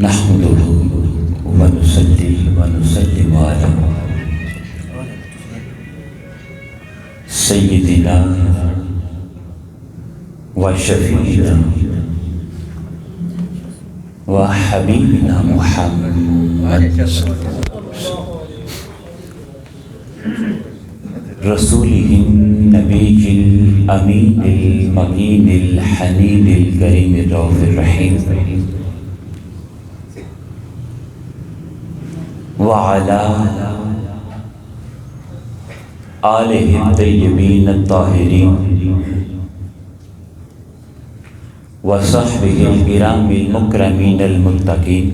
نحمده ونصلي ونسلم على سيدنا وشفيعنا وحبيبنا محمد رسوله النبي الأمين المكين الحنين الكريم الرؤوف الرحيم وعلى آلہ الطیبین الطاہرین وصحبہ الکرام المکرمین المتقین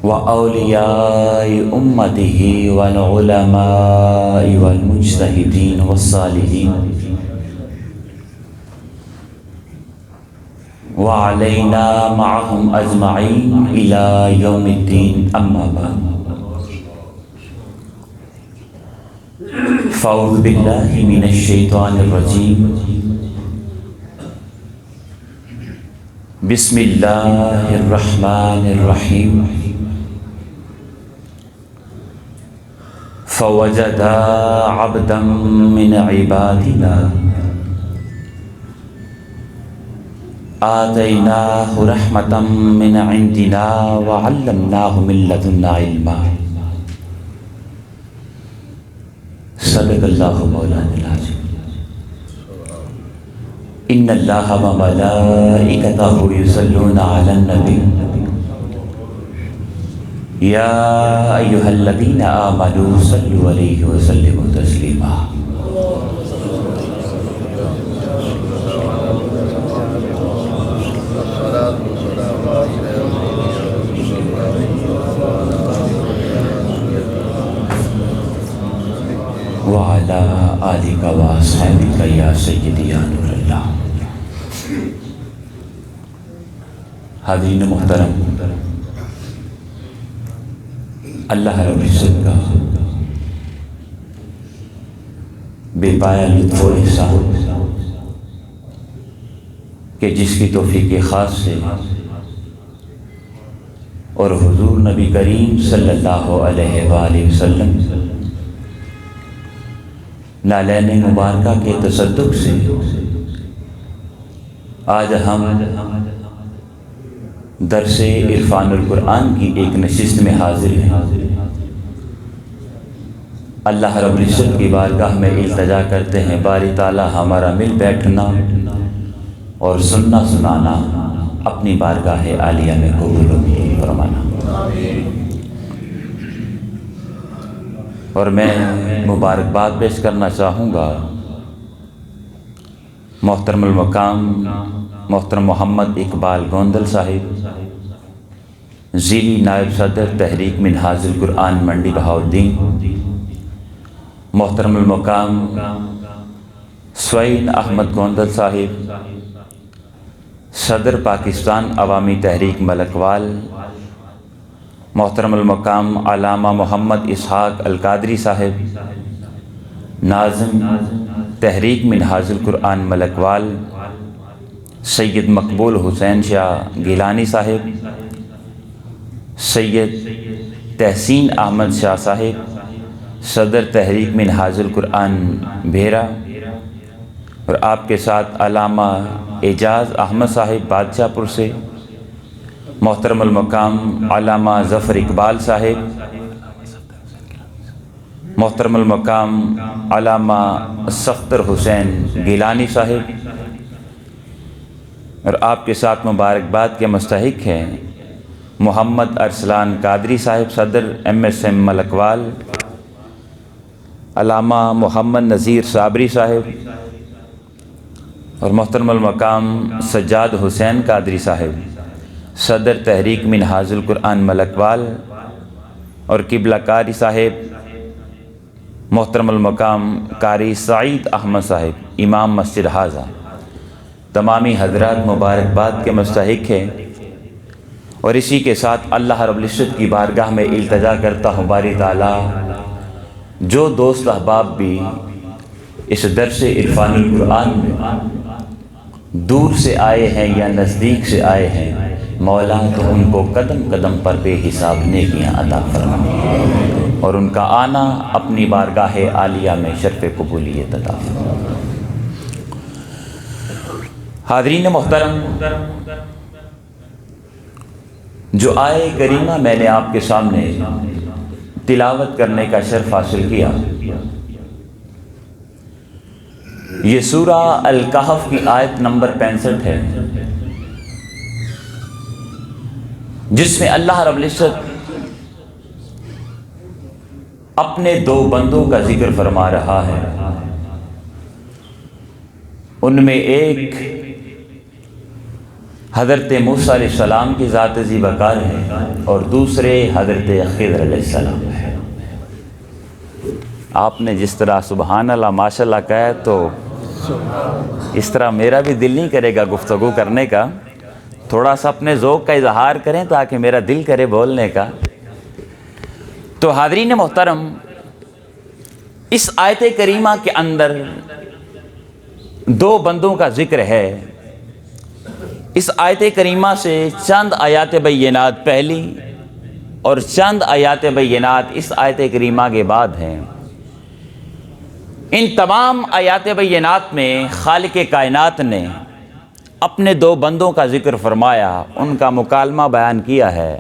وأولیاء امتہ والعلماء والمجتہدین والصالحین وعلینا معهم اجمعین الی یوم الدین اما بعد فاعوذ باللہ من الشیطان الرجیم بسم اللہ الرحمن الرحیم فوجدا عبدا من عبادنا آتیناہ رحمتا من عندنا وعلمناہ من لدنا علما صدق اللہ مولانا العظیم ان اللہ وملائکتہ یصلون علی النبی یا ایہا الذین آمنوا صلوا علیہ وسلموا تسلیما وعلی آلک واصحابک یا سیدی یا نور اللہ۔ حاضرین محترم، اللہ رب العزت کا بے پایا لطف و احسان کہ جس کی توفیق خاص سے اور حضور نبی کریم صلی اللہ علیہ وآلہ وسلم نالین مبارکہ کے تصدق سے آج ہم درس عرفان القرآن کی ایک نشست میں حاضر ہیں۔ اللہ رب العزت کی بارگاہ میں التجا کرتے ہیں باری تعالیٰ ہمارا مل بیٹھنا اور سننا سنانا اپنی بارگاہ عالیہ میں قبول فرمانا۔ اور میں مبارکباد پیش کرنا چاہوں گا محترم المقام محترم محمد اقبال گوندل صاحب، ذیلی نائب صدر تحریک منہاج القرآن منڈی بہاؤالدین، محترم المقام سعید احمد گوندل صاحب، صدر پاکستان عوامی تحریک ملکوال، محترم المقام علامہ محمد اسحاق القادری صاحب، ناظم تحریک منہاج القرآن ملکوال، سید مقبول حسین شاہ گیلانی صاحب، سید تحسین احمد شاہ صاحب، صدر تحریک منہاج القرآن بھیرا، اور آپ کے ساتھ علامہ اعجاز احمد صاحب بادشاہ پور سے، محترم المقام علامہ ظفر اقبال صاحب، محترم المقام علامہ صفدر حسین گیلانی صاحب، اور آپ کے ساتھ مبارکباد کے مستحق ہیں محمد ارسلان قادری صاحب، صدر MSM ملکوال، علامہ محمد نذیر صابری صاحب، اور محترم المقام سجاد حسین قادری صاحب، صدر تحریک منہاج القرآن ملکوال، اور قبلہ قاری صاحب محترم المقام قاری سعید احمد صاحب، امام مسجد حاضہ۔ تمامی حضرات مبارکباد کے مستحق ہیں، اور اسی کے ساتھ اللہ رب العزت کی بارگاہ میں التجا کرتا ہوں باری تعالیٰ جو دوست احباب بھی اس درس عرفان القرآن میں دور سے آئے ہیں یا نزدیک سے آئے ہیں، مولا تو ان کو قدم قدم پر بے حساب نیکیاں عطا فرما، اور ان کا آنا اپنی بارگاہ عالیہ میں شرف قبولیت عطا فرما۔ حاضرین محترم، جو آیے کریمہ میں نے آپ کے سامنے تلاوت کرنے کا شرف حاصل کیا، یہ سورہ الکہف کی آیت نمبر 65 ہے، جس میں اللہ رب العزت اپنے دو بندوں کا ذکر فرما رہا ہے۔ ان میں ایک حضرت موسیٰ علیہ السلام کی ذات ذی وقار ہے، اور دوسرے حضرت خضر علیہ السلام ہے۔ آپ نے جس طرح سبحان اللہ ماشاءاللہ کہا ہے، تو اس طرح میرا بھی دل نہیں کرے گا گفتگو کرنے کا، تھوڑا سا اپنے ذوق کا اظہار کریں تاکہ میرا دل کرے بولنے کا۔ تو حاضرین محترم، اس آیت کریمہ کے اندر دو بندوں کا ذکر ہے۔ اس آیت کریمہ سے چند آیات بینات پہلی اور چند آیات بینات اس آیت کریمہ کے بعد ہیں۔ ان تمام آیات بینات میں خالق کائنات نے اپنے دو بندوں کا ذکر فرمایا، ان کا مکالمہ بیان کیا ہے،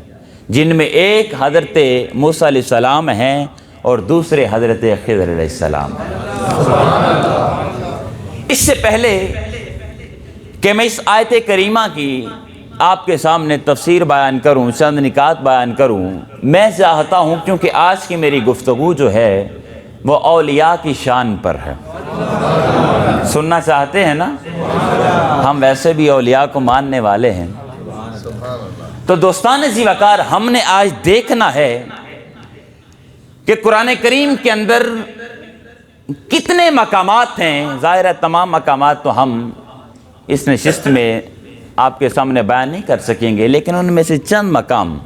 جن میں ایک حضرت موسیٰ علیہ السلام ہیں اور دوسرے حضرت خضر علیہ السلام ہیں۔ اس سے پہلے کہ میں اس آیت کریمہ کی آپ کے سامنے تفسیر بیان کروں، چند نکات بیان کروں، میں چاہتا ہوں، کیونکہ آج کی میری گفتگو جو ہے وہ اولیاء کی شان پر ہے۔ سننا چاہتے ہیں نا؟ ہم ویسے بھی اولیاء کو ماننے والے ہیں۔ تو دوستان ذی وقار، ہم نے آج دیکھنا ہے کہ قرآن کریم کے اندر کتنے مقامات ہیں۔ ظاہر ہے تمام مقامات تو ہم اس نشست میں آپ کے سامنے بیان نہیں کر سکیں گے، لیکن ان میں سے چند مقام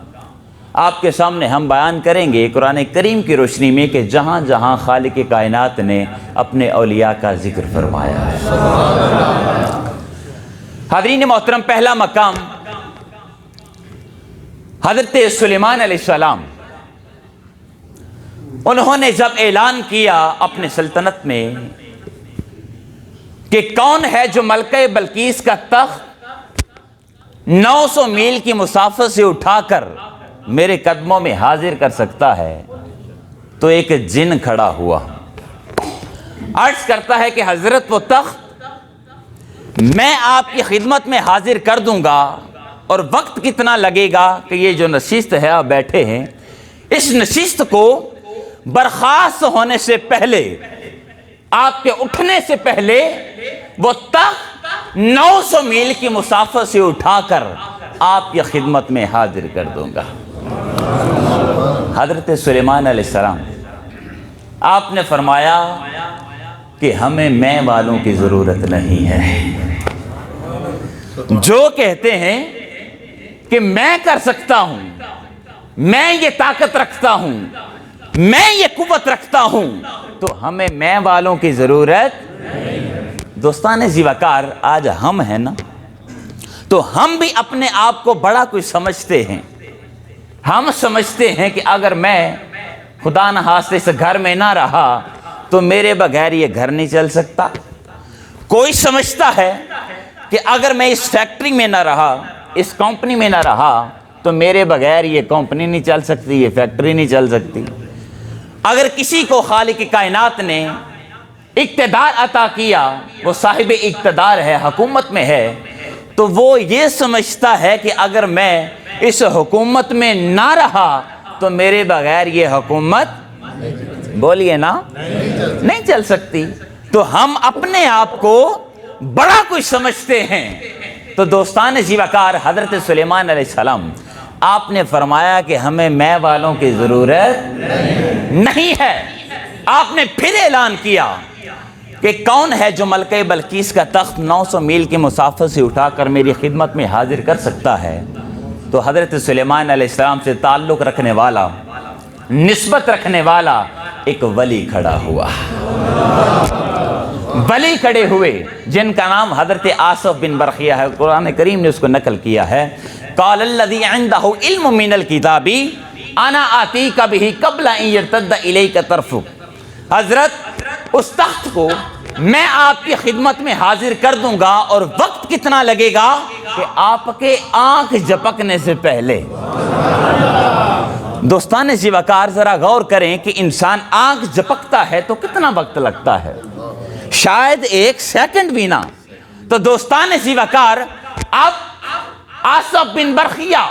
آپ کے سامنے ہم بیان کریں گے قرآن کریم کی روشنی میں، کہ جہاں جہاں خالق کائنات نے اپنے اولیاء کا ذکر فرمایا ہے۔ حاضرین محترم، پہلا مقام حضرت سلیمان علیہ السلام، انہوں نے جب اعلان کیا اپنے سلطنت میں کہ کون ہے جو ملکہ بلقیس کا تخت 900 میل کی مسافت سے اٹھا کر میرے قدموں میں حاضر کر سکتا ہے، تو ایک جن کھڑا ہوا، عرض کرتا ہے کہ حضرت وہ تخت میں آپ کی خدمت میں حاضر کر دوں گا، اور وقت کتنا لگے گا کہ یہ جو نشست ہے آپ بیٹھے ہیں، اس نشست کو برخاست ہونے سے پہلے، آپ کے اٹھنے سے پہلے، وہ تخت 900 میل کی مسافت سے اٹھا کر آپ کی خدمت میں حاضر کر دوں گا۔ حضرت سلیمان علیہ السلام، آپ نے فرمایا کہ ہمیں میں والوں کی ضرورت نہیں ہے۔ جو کہتے ہیں کہ میں کر سکتا ہوں، میں یہ طاقت رکھتا ہوں، میں یہ قوت رکھتا ہوں، تو ہمیں میں والوں کی ضرورت نہیں۔ دوستان ذی وقار، آج ہم ہیں نا، تو ہم بھی اپنے آپ کو بڑا کچھ سمجھتے ہیں۔ ہم سمجھتے ہیں کہ اگر میں خدا نخواستہ اس گھر میں نہ رہا تو میرے بغیر یہ گھر نہیں چل سکتا۔ کوئی سمجھتا ہے کہ اگر میں اس فیکٹری میں نہ رہا، اس کمپنی میں نہ رہا، تو میرے بغیر یہ کمپنی نہیں چل سکتی، یہ فیکٹری نہیں چل سکتی۔ اگر کسی کو خالق کائنات نے اقتدار عطا کیا، وہ صاحب اقتدار ہے، حکومت میں ہے، تو وہ یہ سمجھتا ہے کہ اگر میں اس حکومت میں نہ رہا تو میرے بغیر یہ حکومت، بولیے نا، نہیں چل سکتی۔ تو ہم اپنے آپ کو بڑا کچھ سمجھتے ہیں۔ تو دوستان ذی وقار، حضرت سلیمان علیہ السلام، آپ نے فرمایا کہ ہمیں میں والوں کی ضرورت نہیں ہے۔ آپ نے پھر اعلان کیا کہ کون ہے جو ملکہ بلقیس کا تخت 900 میل کی مسافت سے اٹھا کر میری خدمت میں حاضر کر سکتا ہے؟ تو حضرت سلیمان علیہ السلام سے تعلق رکھنے والا، نسبت رکھنے والا ایک ولی کھڑا ہوا۔ ولی کھڑے ہوئے جن کا نام حضرت آصف بن برخیہ ہے، قرآن کریم نے اس کو نقل کیا ہے، قال الذی عندہ علم من الکتاب انا آتیک بہ قبل ان یرتد الیک طرفک، حضرت اس تخت کو میں آپ کی خدمت میں حاضر کر دوں گا، اور وقت کتنا لگے گا کہ آپ کے آنکھ جھپکنے سے پہلے۔ دوستان ذی وقار ذرا غور کریں کہ انسان آنکھ جھپکتا ہے تو کتنا وقت لگتا ہے، شاید 1 سیکنڈ بھی نہ۔ تو دوستان ذی وقار اب آصف بن برخیہ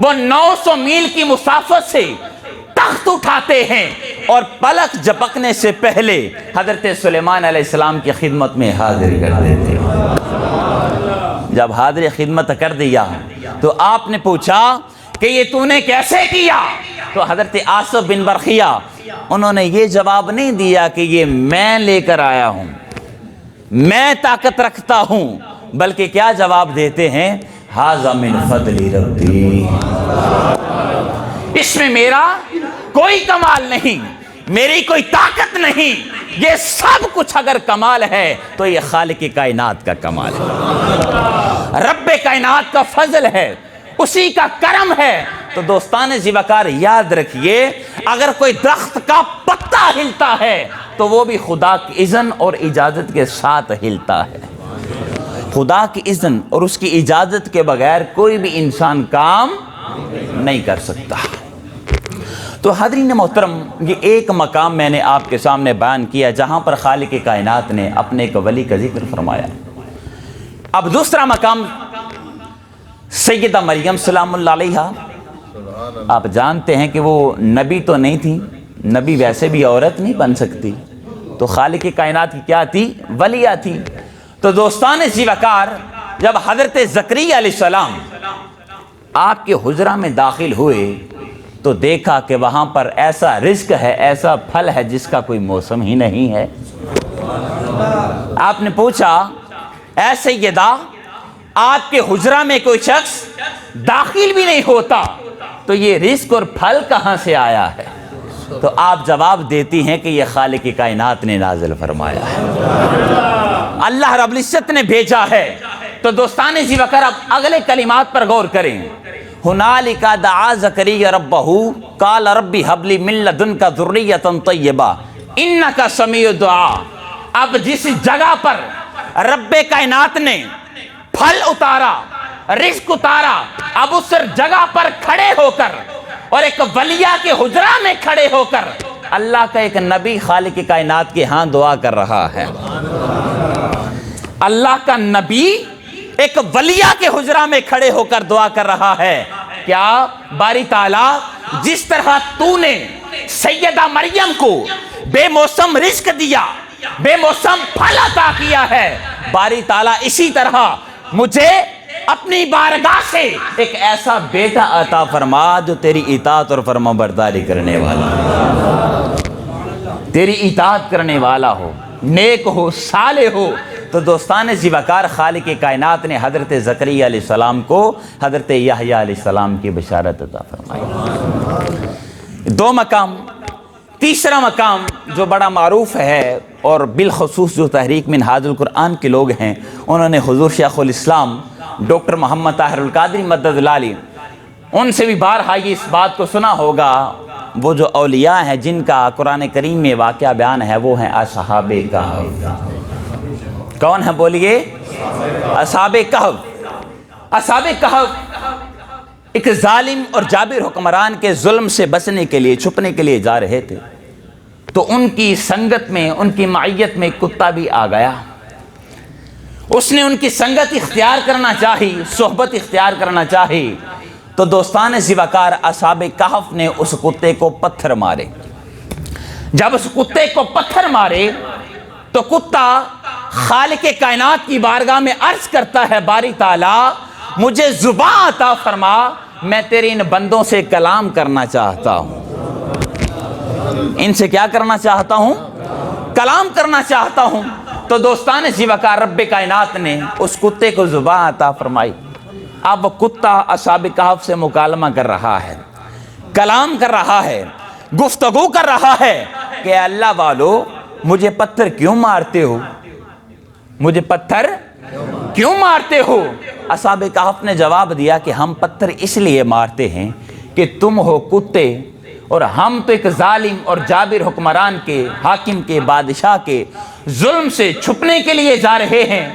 وہ 900 میل کی مسافت سے تخت اٹھاتے ہیں اور پلک جھپکنے سے پہلے حضرت سلیمان علیہ السلام کی خدمت میں حاضر کر دیتے ہیں۔ جب حاضر خدمت کر دیا تو آپ نے پوچھا کہ یہ تو نے کیسے کیا؟ تو حضرت آصف بن برخیہ انہوں نے یہ جواب نہیں دیا کہ یہ میں لے کر آیا ہوں، میں طاقت رکھتا ہوں، بلکہ کیا جواب دیتے ہیں؟ ھذا من فضل ربی، اس میں میرا کوئی کمال نہیں، میری کوئی طاقت نہیں، یہ سب کچھ اگر کمال ہے تو یہ خالق کائنات کا کمال ہے، رب کائنات کا فضل ہے، اسی کا کرم ہے۔ تو دوستان ذی وقار یاد رکھیے، اگر کوئی درخت کا پتا ہلتا ہے تو وہ بھی خدا کی اذن اور اجازت کے ساتھ ہلتا ہے، خدا کی اذن اور اس کی اجازت کے بغیر کوئی بھی انسان کام نہیں کر سکتا۔ تو حاضرین محترم، یہ ایک مقام میں نے آپ کے سامنے بیان کیا جہاں پر خالق کائنات نے اپنے ایک ولی کا ذکر فرمایا۔ اب دوسرا مقام سیدہ مریم سلام اللہ علیہا، آپ جانتے ہیں کہ وہ نبی تو نہیں تھی، نبی ویسے بھی عورت نہیں بن سکتی، تو خالق کائنات کی کیا تھی؟ ولیہ تھی۔ تو دوستان ذی وقار جب حضرت زکریا علیہ السلام آپ کے حجرہ میں داخل ہوئے تو دیکھا کہ وہاں پر ایسا رزق ہے، ایسا پھل ہے جس کا کوئی موسم ہی نہیں ہے۔ آپ نے پوچھا، اے سیدہ، آپ کے حجرہ میں کوئی شخص داخل بھی نہیں ہوتا تو یہ رزق اور پھل کہاں سے آیا ہے؟ تو آپ جواب دیتی ہیں کہ یہ خالق کائنات نے نازل فرمایا ہے، اللہ رب العزت نے بھیجا ہے۔ تو دوستان ذی وقار اب اگلے کلمات پر غور کریں۔ ہنالک دعا زکریا ربہ قال رب ھب لی من لدنک ذریۃ طیبہ انک سمیع الدعاء۔ اب جس جگہ پر رب کائنات نے پھل اتارا، رزق اتارا، اب اس جگہ پر کھڑے ہو کر اور ایک ولیہ کے حجرہ میں کھڑے ہو کر اللہ کا ایک نبی خالق کائنات کے ہاں دعا کر رہا ہے۔ اللہ کا نبی ایک ولیہ کے حجرہ میں کھڑے ہو کر دعا کر رہا ہے، کیا باری تعالیٰ جس طرح تو نے سیدہ مریم کو بے موسم رزق دیا، بے موسم پھل عطا کیا ہے، باری تعالیٰ اسی طرح مجھے اپنی بارگاہ سے ایک ایسا بیٹا عطا فرما جو تیری اطاعت اور فرما برداری کرنے والا ہو، تیری اطاعت کرنے والا ہو، نیک ہو، صالح ہو۔ تو دوستان ذی وقار خالق کائنات نے حضرت زکریا علیہ السلام کو حضرت یحییٰ علیہ السلام کی بشارت عطا فرمائی۔ 2 مقام۔ تیسرا مقام جو بڑا معروف ہے اور بالخصوص جو تحریک منہاج القرآن کے لوگ ہیں انہوں نے حضور شیخ الاسلام ڈاکٹر محمد طاہر القادری مدد اللہ علیہ ان سے بھی بارہا یہ اس بات کو سنا ہوگا، وہ جو اولیاء ہیں جن کا قرآن کریم میں واقعہ بیان ہے وہ ہیں اصحاب کہف۔ کون ہے بولیے؟ اصحاب کہف۔ اصحاب کہف ایک ظالم اور جابر حکمران کے ظلم سے بچنے کے لیے، چھپنے کے لیے جا رہے تھے، تو ان کی سنگت میں، ان کی معیت میں کتا بھی آ گیا۔ اس نے ان کی سنگت اختیار کرنا چاہی، صحبت اختیار کرنا چاہی، تو دوستان ذی وقار اصحاب کہف نے اس کتے کو پتھر مارے۔ جب اس کتے کو پتھر مارے تو کتا خالق کائنات کی بارگاہ میں عرض کرتا ہے، باری تعالیٰ مجھے زبان عطا فرما، میں تیرے ان بندوں سے کلام کرنا چاہتا ہوں، ان سے کیا کرنا چاہتا ہوں؟ کلام کرنا چاہتا ہوں۔ تو دوستان ذی وقار رب کائنات نے اس کتے کو زبان عطا فرمائی۔ اب وہ کتا اصحاب کہف سے مکالمہ کر رہا ہے، کلام کر رہا ہے، گفتگو کر رہا ہے کہ اللہ والو مجھے پتھر کیوں مارتے ہو؟ مجھے پتھر کیوں مارتے ہو؟ اصحاب کہف نے جواب دیا کہ ہم پتھر اس لیے مارتے ہیں کہ تم ہو کتے اور ہم تو ایک ظالم اور جابر حکمران کے، حاکم کے، بادشاہ کے ظلم سے چھپنے کے لیے جا رہے ہیں۔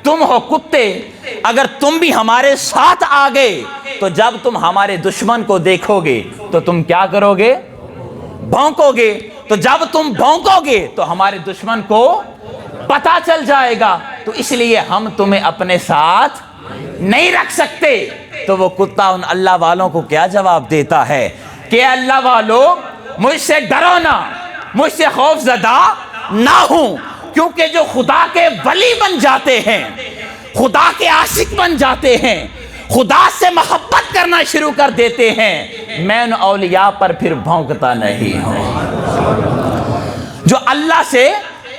تم ہو کتے، اگر تم بھی ہمارے ساتھ آ گئے تو جب تم ہمارے دشمن کو دیکھو گے تو تم کیا کرو گے؟ بھونکو گے۔ تو جب تم بھونکو گے تو ہمارے دشمن کو پتہ چل جائے گا، تو اس لیے ہم تمہیں اپنے ساتھ نہیں رکھ سکتے۔ تو وہ کتا ان اللہ والوں کو کیا جواب دیتا ہے کہ اللہ والوں مجھ سے ڈرو نہ، مجھ سے خوف زدہ نہ ہوں، کیونکہ جو خدا کے ولی بن جاتے ہیں، خدا کے عاشق بن جاتے ہیں، خدا سے محبت کرنا شروع کر دیتے ہیں، میں ان اولیاء پر پھر بھونکتا نہیں ہوں۔ جو اللہ سے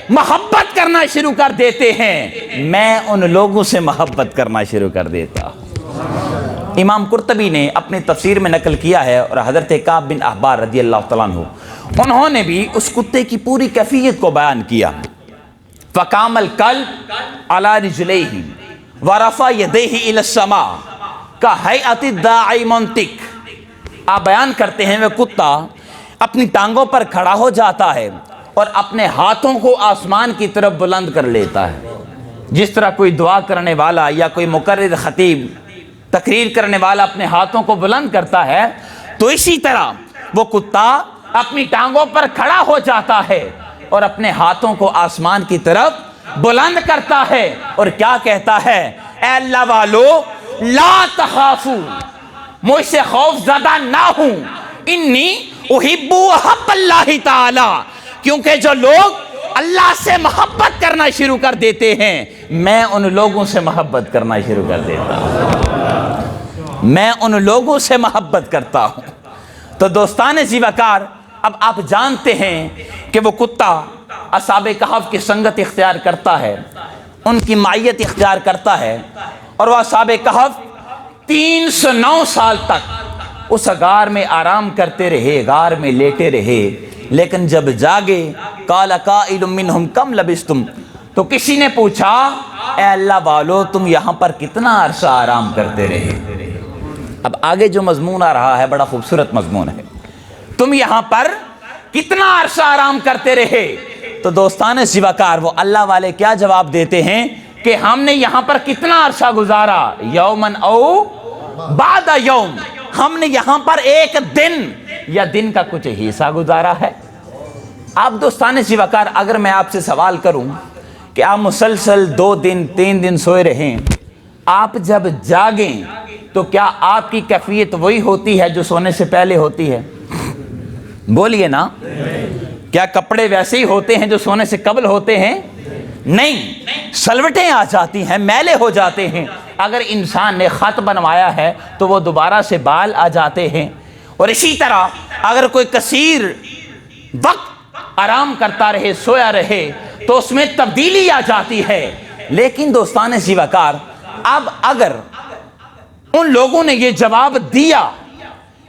محبت کرنا شروع کر دیتے ہیں، میں ان لوگوں سے محبت کرنا شروع کر دیتا ہوں۔ امام قرطبی نے اپنی تفسیر میں نقل کیا ہے، اور حضرت کعب بن احبار رضی اللہ تعالیٰ عنہ انہوں نے بھی اس کتے کی پوری کیفیت کو بیان کیا۔ فقام الکلب علی رجلیہ ورفع یدیہ الی السماء کہیئۃ الداعی منطق۔ آپ بیان کرتے ہیں وہ کتا اپنی ٹانگوں پر کھڑا ہو جاتا ہے اور اپنے ہاتھوں کو آسمان کی طرف بلند کر لیتا ہے، جس طرح کوئی دعا کرنے والا یا کوئی مقرر خطیب تقریر کرنے والا اپنے ہاتھوں کو بلند کرتا ہے، تو اسی طرح وہ کتا اپنی ٹانگوں پر کھڑا ہو جاتا ہے اور اپنے ہاتھوں کو آسمان کی طرف بلند کرتا ہے، اور کیا کہتا ہے؟ اے اللہ والو لا تخافو، مجھ سے خوف زدہ نہ ہوں، انی احب حب اللہ تعالی، کیونکہ جو لوگ اللہ سے محبت کرنا شروع کر دیتے ہیں، میں ان لوگوں سے محبت کرنا شروع کر دیتا ہوں، میں ان لوگوں سے محبت کرتا ہوں۔ تو دوستان ذی وقار، اب آپ جانتے ہیں کہ وہ کتا اصحاب کہف کی سنگت اختیار کرتا ہے، ان کی معیت اختیار کرتا ہے، اور وہ اصحاب کہف 309 سال تک اس غار میں آرام کرتے رہے، غار میں لیٹے رہے، لیکن جب جاگے قال قائل منہم کم لبثتم، تو کسی نے پوچھا اے اللہ والو تم یہاں پر کتنا عرصہ آرام کرتے رہے؟ اب آگے جو مضمون آ رہا ہے بڑا خوبصورت مضمون ہے، تم یہاں پر کتنا عرصہ آرام کرتے رہے؟ تو دوستان ذی وقار وہ اللہ والے کیا جواب دیتے ہیں کہ ہم نے یہاں پر کتنا عرصہ گزارا، یومن او بعد یوم، ہم نے یہاں پر ایک دن یا دن کا کچھ حصہ گزارا ہے۔ آپ دوستان ذی وقار، اگر میں آپ سے سوال کروں کہ آپ مسلسل 2 دن 3 دن سوئے رہیں، آپ جب جاگیں تو کیا آپ کی کیفیت وہی ہوتی ہے جو سونے سے پہلے ہوتی ہے؟ بولیے نا، کیا کپڑے ویسے ہی ہوتے ہیں جو سونے سے قبل ہوتے ہیں؟ نہیں، سلوٹیں آ جاتی ہیں، میلے ہو جاتے ہیں۔ اگر انسان نے خط بنوایا ہے تو وہ دوبارہ سے بال آ جاتے ہیں، اور اسی طرح اگر کوئی کثیر وقت آرام کرتا رہے، سویا رہے، تو اس میں تبدیلی آ جاتی ہے۔ لیکن دوستان ذی وقار، اب اگر ان لوگوں نے یہ جواب دیا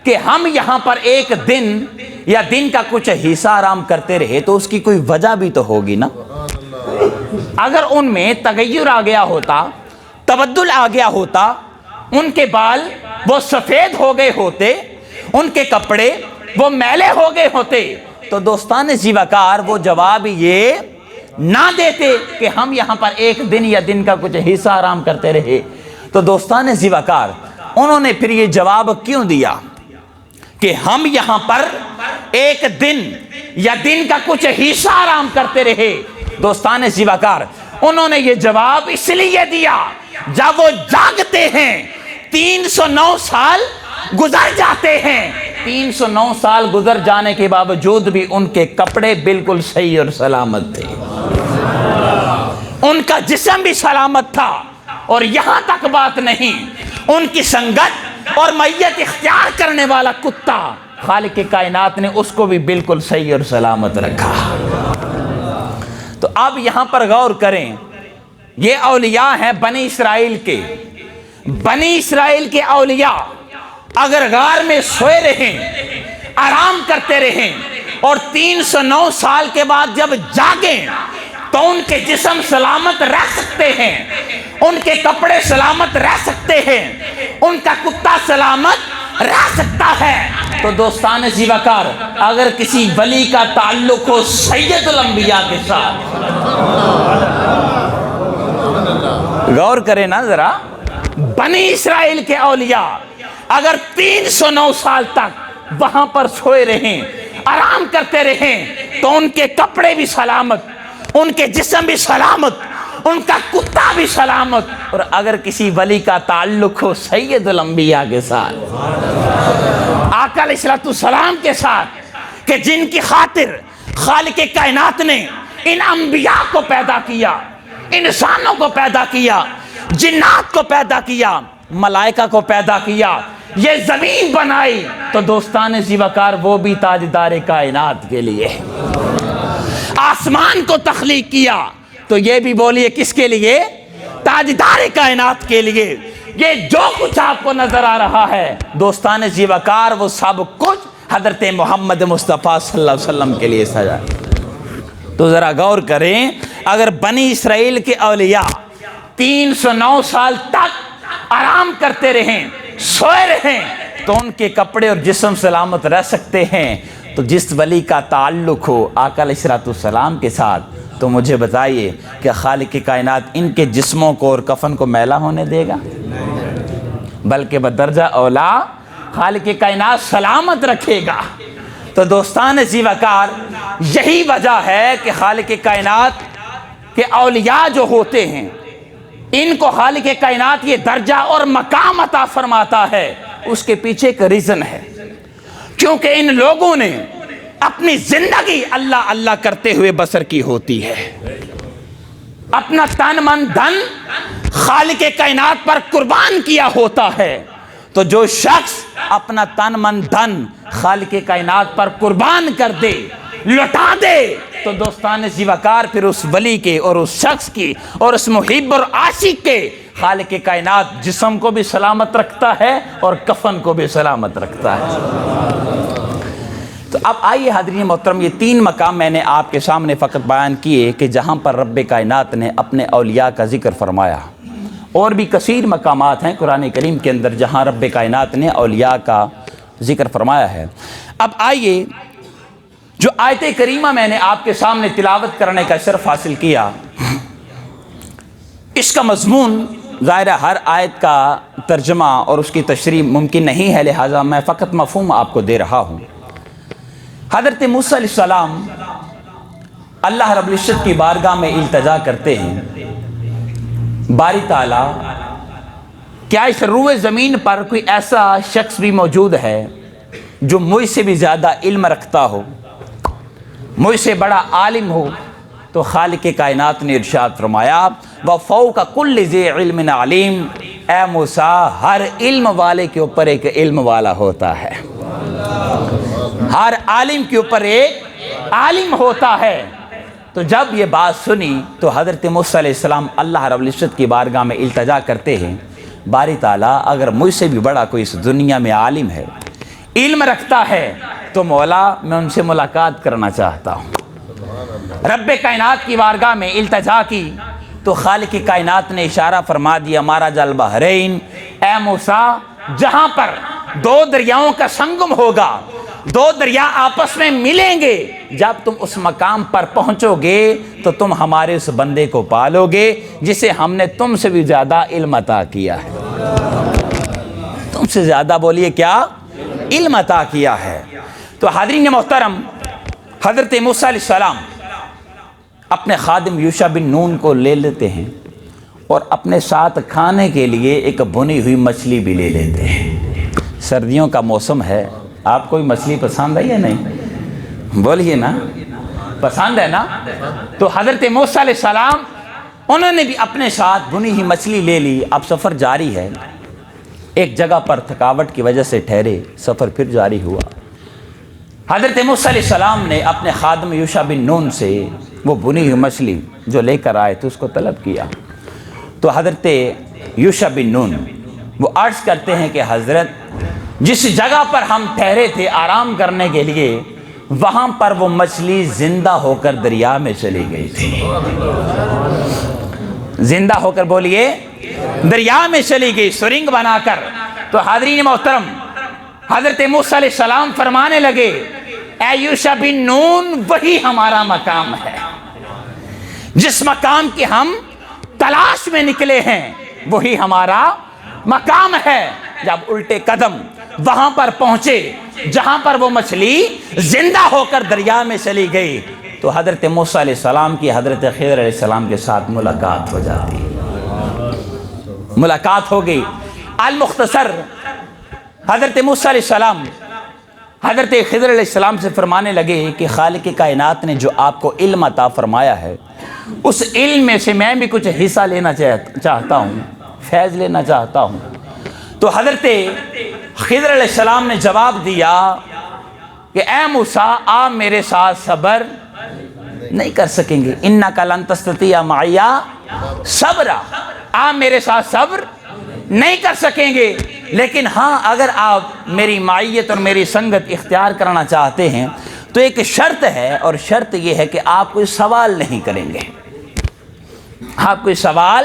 کہ ہم یہاں پر ایک دن یا دن کا کچھ حصہ آرام کرتے رہے، تو اس کی کوئی وجہ بھی تو ہوگی نا۔ اگر ان میں تغیر آ گیا ہوتا، تبدل آ گیا ہوتا، ان کے بال وہ سفید ہو گئے ہوتے، ان کے کپڑے وہ میلے ہو گئے ہوتے، تو دوستان ذی وقار وہ جواب یہ نہ دیتے کہ ہم یہاں پر ایک دن یا دن کا کچھ حصہ آرام کرتے رہے۔ تو دوستان ذی وقار، انہوں نے پھر یہ جواب کیوں دیا کہ ہم یہاں پر ایک دن یا دن کا کچھ حصہ آرام کرتے رہے؟ دوستان ذی وقار، انہوں نے یہ جواب اس لیے دیا، جب وہ جاگتے ہیں 309 سال گزر جاتے ہیں، 309 سال گزر جانے کے باوجود بھی ان کے کپڑے بالکل صحیح اور سلامت تھے، ان کا جسم بھی سلامت تھا، اور یہاں تک بات نہیں، ان کی سنگت اور میت اختیار کرنے والا کتا خالق کائنات نے اس کو بھی بالکل صحیح اور سلامت رکھا۔ تو اب یہاں پر غور کریں، یہ اولیاء ہیں بنی اسرائیل کے، بنی اسرائیل کے اولیاء اگر غار میں سوئے رہیں، آرام کرتے رہیں، اور 309 سال کے بعد جب جاگیں تو ان کے جسم سلامت رہ سکتے ہیں، ان کے کپڑے سلامت رہ سکتے ہیں، ان کا کتا سلامت رہ سکتا ہے۔ تو دوستان زیوکار، اگر کسی ولی کا تعلق ہو سید الانبیاء کے ساتھ، غور کریں نا ذرا، بنی اسرائیل کے اولیاء اگر 309 سال تک وہاں پر سوئے رہیں، آرام کرتے رہیں، تو ان کے کپڑے بھی سلامت، ان کے جسم بھی سلامت، ان کا کتا بھی سلامت۔ اور اگر کسی ولی کا تعلق ہو سید الانبیاء کے ساتھ، آقا علیہ السلام کے ساتھ، کہ جن کی خاطر خالق کائنات نے ان انبیاء کو پیدا کیا، انسانوں کو پیدا کیا، جنات کو پیدا کیا، ملائکہ کو پیدا کیا، یہ زمین بنائی، تو دوستان زیوکار وہ بھی تاجدار کائنات کے لیے۔ آسمان کو تخلیق کیا تو یہ بھی بولیے کس کے لیے؟ تاجدار کائنات کے لیے۔ یہ جو کچھ آپ کو نظر آ رہا ہے دوستان زیوکار، وہ سب کچھ حضرت محمد مصطفیٰ صلی اللہ علیہ وسلم کے لیے سجا۔ تو ذرا غور کریں، اگر بنی اسرائیل کے اولیاء 309 سال تک آرام کرتے رہیں، سوئے رہیں، تو ان کے کپڑے اور جسم سلامت رہ سکتے ہیں، تو جس ولی کا تعلق ہو آقا علیہ السلام کے ساتھ، تو مجھے بتائیے کہ خالق کائنات ان کے جسموں کو اور کفن کو میلا ہونے دے گا؟ بلکہ بدرجہ اولا خالق کائنات سلامت رکھے گا۔ تو دوستان زیوکار، یہی وجہ ہے کہ خالق کائنات کے اولیاء جو ہوتے ہیں، ان کو خالق کائنات یہ درجہ اور مقام عطا فرماتا ہے۔ اس کے پیچھے ایک ریزن ہے، کیونکہ ان لوگوں نے اپنی زندگی اللہ اللہ کرتے ہوئے بسر کی ہوتی ہے، اپنا تن من دھن خالق کائنات پر قربان کیا ہوتا ہے۔ تو جو شخص اپنا تن من دھن خالق کائنات پر قربان کر دے، لٹا دے، تو دوستان زیوکار پھر اس ولی کے اور اس شخص کی اور اس محب اور عاشق کے خالق کائنات جسم کو بھی سلامت رکھتا ہے اور کفن کو بھی سلامت رکھتا ہے۔ تو اب آئیے حاضرین محترم، یہ 3 مقام میں نے آپ کے سامنے فقط بیان کیے کہ جہاں پر رب کائنات نے اپنے اولیاء کا ذکر فرمایا، اور بھی کثیر مقامات ہیں قرآن کریم کے اندر جہاں رب کائنات نے اولیاء کا ذکر فرمایا ہے۔ اب آئیے، جو آیت کریمہ میں نے آپ کے سامنے تلاوت کرنے کا شرف حاصل کیا، اس کا مضمون ظاہر ہر آیت کا ترجمہ اور اس کی تشریح ممکن نہیں ہے، لہٰذا میں فقط مفہوم آپ کو دے رہا ہوں۔ حضرت موسیٰ علیہ السلام اللہ رب العزت کی بارگاہ میں التجا کرتے ہیں، باری تعالیٰ کیا اس روئے زمین پر کوئی ایسا شخص بھی موجود ہے جو مجھ سے بھی زیادہ علم رکھتا ہو، مجھ سے بڑا عالم ہو؟ تو خالق کائنات نے ارشاد فرمایا، وَفَوْقَ كُلِّ ذِي عِلْمٍ عَلِيمٍ، اے موسیٰ ہر علم والے کے اوپر ایک علم والا ہوتا ہے، ہر عالم کے اوپر ایک عالم ہوتا ہے۔ تو جب یہ بات سنی تو حضرت موسیٰ علیہ السلام اللہ رب العزت کی بارگاہ میں التجا کرتے ہیں، باری تعالیٰ اگر مجھ سے بھی بڑا کوئی اس دنیا میں عالم ہے، علم رکھتا ہے، تو مولا میں ان سے ملاقات کرنا چاہتا ہوں۔ رب کائنات کی بارگاہ میں التجا کی تو خالق کائنات نے اشارہ فرما دیا، مارج البحرین، اے موسیٰ جہاں پر 2 دریاؤں کا سنگم ہوگا، 2 دریا آپس میں ملیں گے، جب تم اس مقام پر پہنچو گے تو تم ہمارے اس بندے کو پالو گے جسے ہم نے تم سے بھی زیادہ علم عطا کیا ہے۔ تم سے زیادہ بولیے کیا؟ علم عطا کیا ہے۔ تو حاضرین محترم، حضرت موسیٰ علیہ السلام اپنے خادم یوشع بن نون کو لے لیتے ہیں اور اپنے ساتھ کھانے کے لیے ایک بھنی ہوئی مچھلی بھی لے لیتے ہیں۔ سردیوں کا موسم ہے، آپ کو بھی مچھلی پسند ہے یا نہیں؟ بولیے نا، پسند ہے نا؟ تو حضرت موسیٰ علیہ السلام انہوں نے بھی اپنے ساتھ بھنی ہوئی مچھلی لے لی۔ اب سفر جاری ہے، ایک جگہ پر تھکاوٹ کی وجہ سے ٹھہرے، سفر پھر جاری ہوا۔ حضرت موسیٰ علیہ السلام نے اپنے خادم یوشع بن نون سے وہ بھنی ہوئی مچھلی جو لے کر آئے تھے اس کو طلب کیا۔ تو حضرت یوشع بن نون وہ عرض کرتے ہیں کہ حضرت جس جگہ پر ہم ٹھہرے تھے آرام کرنے کے لیے، وہاں پر وہ مچھلی زندہ ہو کر دریا میں چلی گئی تھی. زندہ ہو کر بولیے دریا میں چلی گئی سرنگ بنا کر. تو حاضرین محترم حضرت موسیٰ علیہ السلام فرمانے لگے اے یوشع بن نون وہی ہمارا مقام ہے. جس مقام کی ہم تلاش میں نکلے ہیں وہی ہمارا مقام ہے. جب الٹے قدم وہاں پر پہنچے جہاں پر وہ مچھلی زندہ ہو کر دریا میں چلی گئی تو حضرت موسیٰ علیہ السلام کی حضرت خضر علیہ السلام کے ساتھ ملاقات ہو جاتی. ملاقات ہو گئی. المختصر حضرت موسیٰ علیہ السلام حضرت خضر علیہ السلام سے فرمانے لگے کہ خالق کائنات نے جو آپ کو علم عطا فرمایا ہے اس علم میں سے میں بھی کچھ حصہ لینا چاہتا ہوں، فیض لینا چاہتا ہوں. تو حضرت خضر علیہ السلام نے جواب دیا کہ اے موسیٰ آپ میرے ساتھ صبر نہیں کر سکیں گے. انک لن تستطیع معی صبرا، آپ میرے ساتھ صبر نہیں کر سکیں گے. لیکن ہاں اگر آپ میری معیت اور میری سنگت اختیار کرنا چاہتے ہیں تو ایک شرط ہے، اور شرط یہ ہے کہ آپ کوئی سوال نہیں کریں گے. آپ کوئی سوال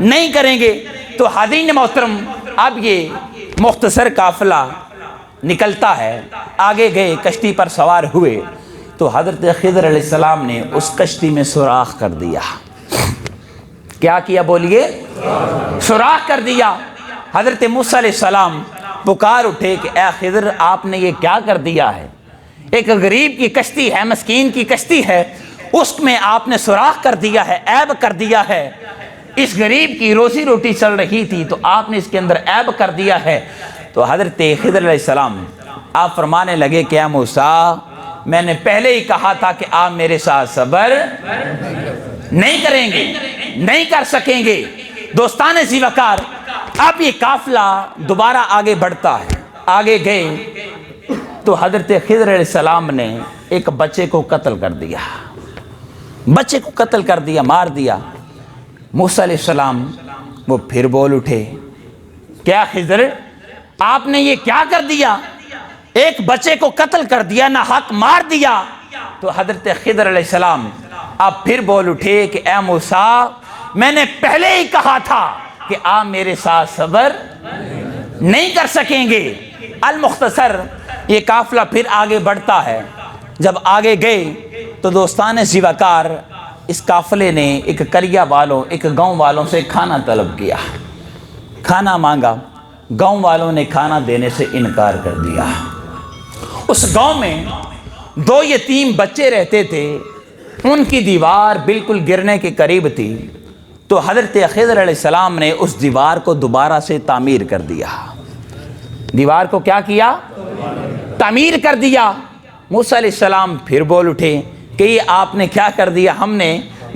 نہیں کریں گے. تو حاضرین محترم اب یہ مختصر قافلہ نکلتا ہے. آگے گئے کشتی پر سوار ہوئے تو حضرت خضر علیہ السلام نے اس کشتی میں سوراخ کر دیا. کیا کیا بولیے؟ سوراخ کر دیا. حضرت موسیٰ علیہ السلام پکار اٹھے کہ اے خضر آپ نے یہ کیا کر دیا ہے؟ ایک غریب کی کشتی ہے، مسکین کی کشتی ہے، اس میں آپ نے سوراخ کر دیا ہے، عیب کر دیا ہے. اس غریب کی روزی روٹی چل رہی تھی تو آپ نے اس کے اندر عیب کر دیا ہے. تو حضرت خضر علیہ السلام آپ فرمانے لگے کہ اے موسیٰ میں نے پہلے ہی کہا تھا کہ آپ میرے ساتھ صبر نہیں کریں گے، نہیں کر سکیں گے. دوستان ذی وقار اب یہ قافلہ دوبارہ آگے بڑھتا ہے. آگے گئے تو حضرت خضر علیہ السلام نے ایک بچے کو قتل کر دیا. بچے کو قتل کر دیا، مار دیا. موسیٰ علیہ السلام وہ پھر بول اٹھے کیا خضر آپ نے یہ کیا کر دیا؟ ایک بچے کو قتل کر دیا، نہ حق مار دیا. تو حضرت خضر علیہ السلام آپ پھر بول اٹھے کہ اے موسیٰ میں نے پہلے ہی کہا تھا کہ آپ میرے ساتھ صبر نہیں کر سکیں گے. المختصر یہ قافلہ پھر آگے بڑھتا ہے. جب آگے گئے تو دوستان ذی وقار اس قافلے نے ایک قریہ والوں، ایک گاؤں والوں سے کھانا طلب کیا. کھانا مانگا، گاؤں والوں نے کھانا دینے سے انکار کر دیا. اس گاؤں میں 2 یتیم بچے رہتے تھے، ان کی دیوار بالکل گرنے کے قریب تھی. تو حضرت خضر علیہ السلام نے اس دیوار کو دوبارہ سے تعمیر کر دیا. دیوار کو کیا کیا؟ تعمیر کر دیا. موسیٰ علیہ السلام پھر بول اٹھے کہ یہ آپ نے کیا کر دیا؟ ہم نے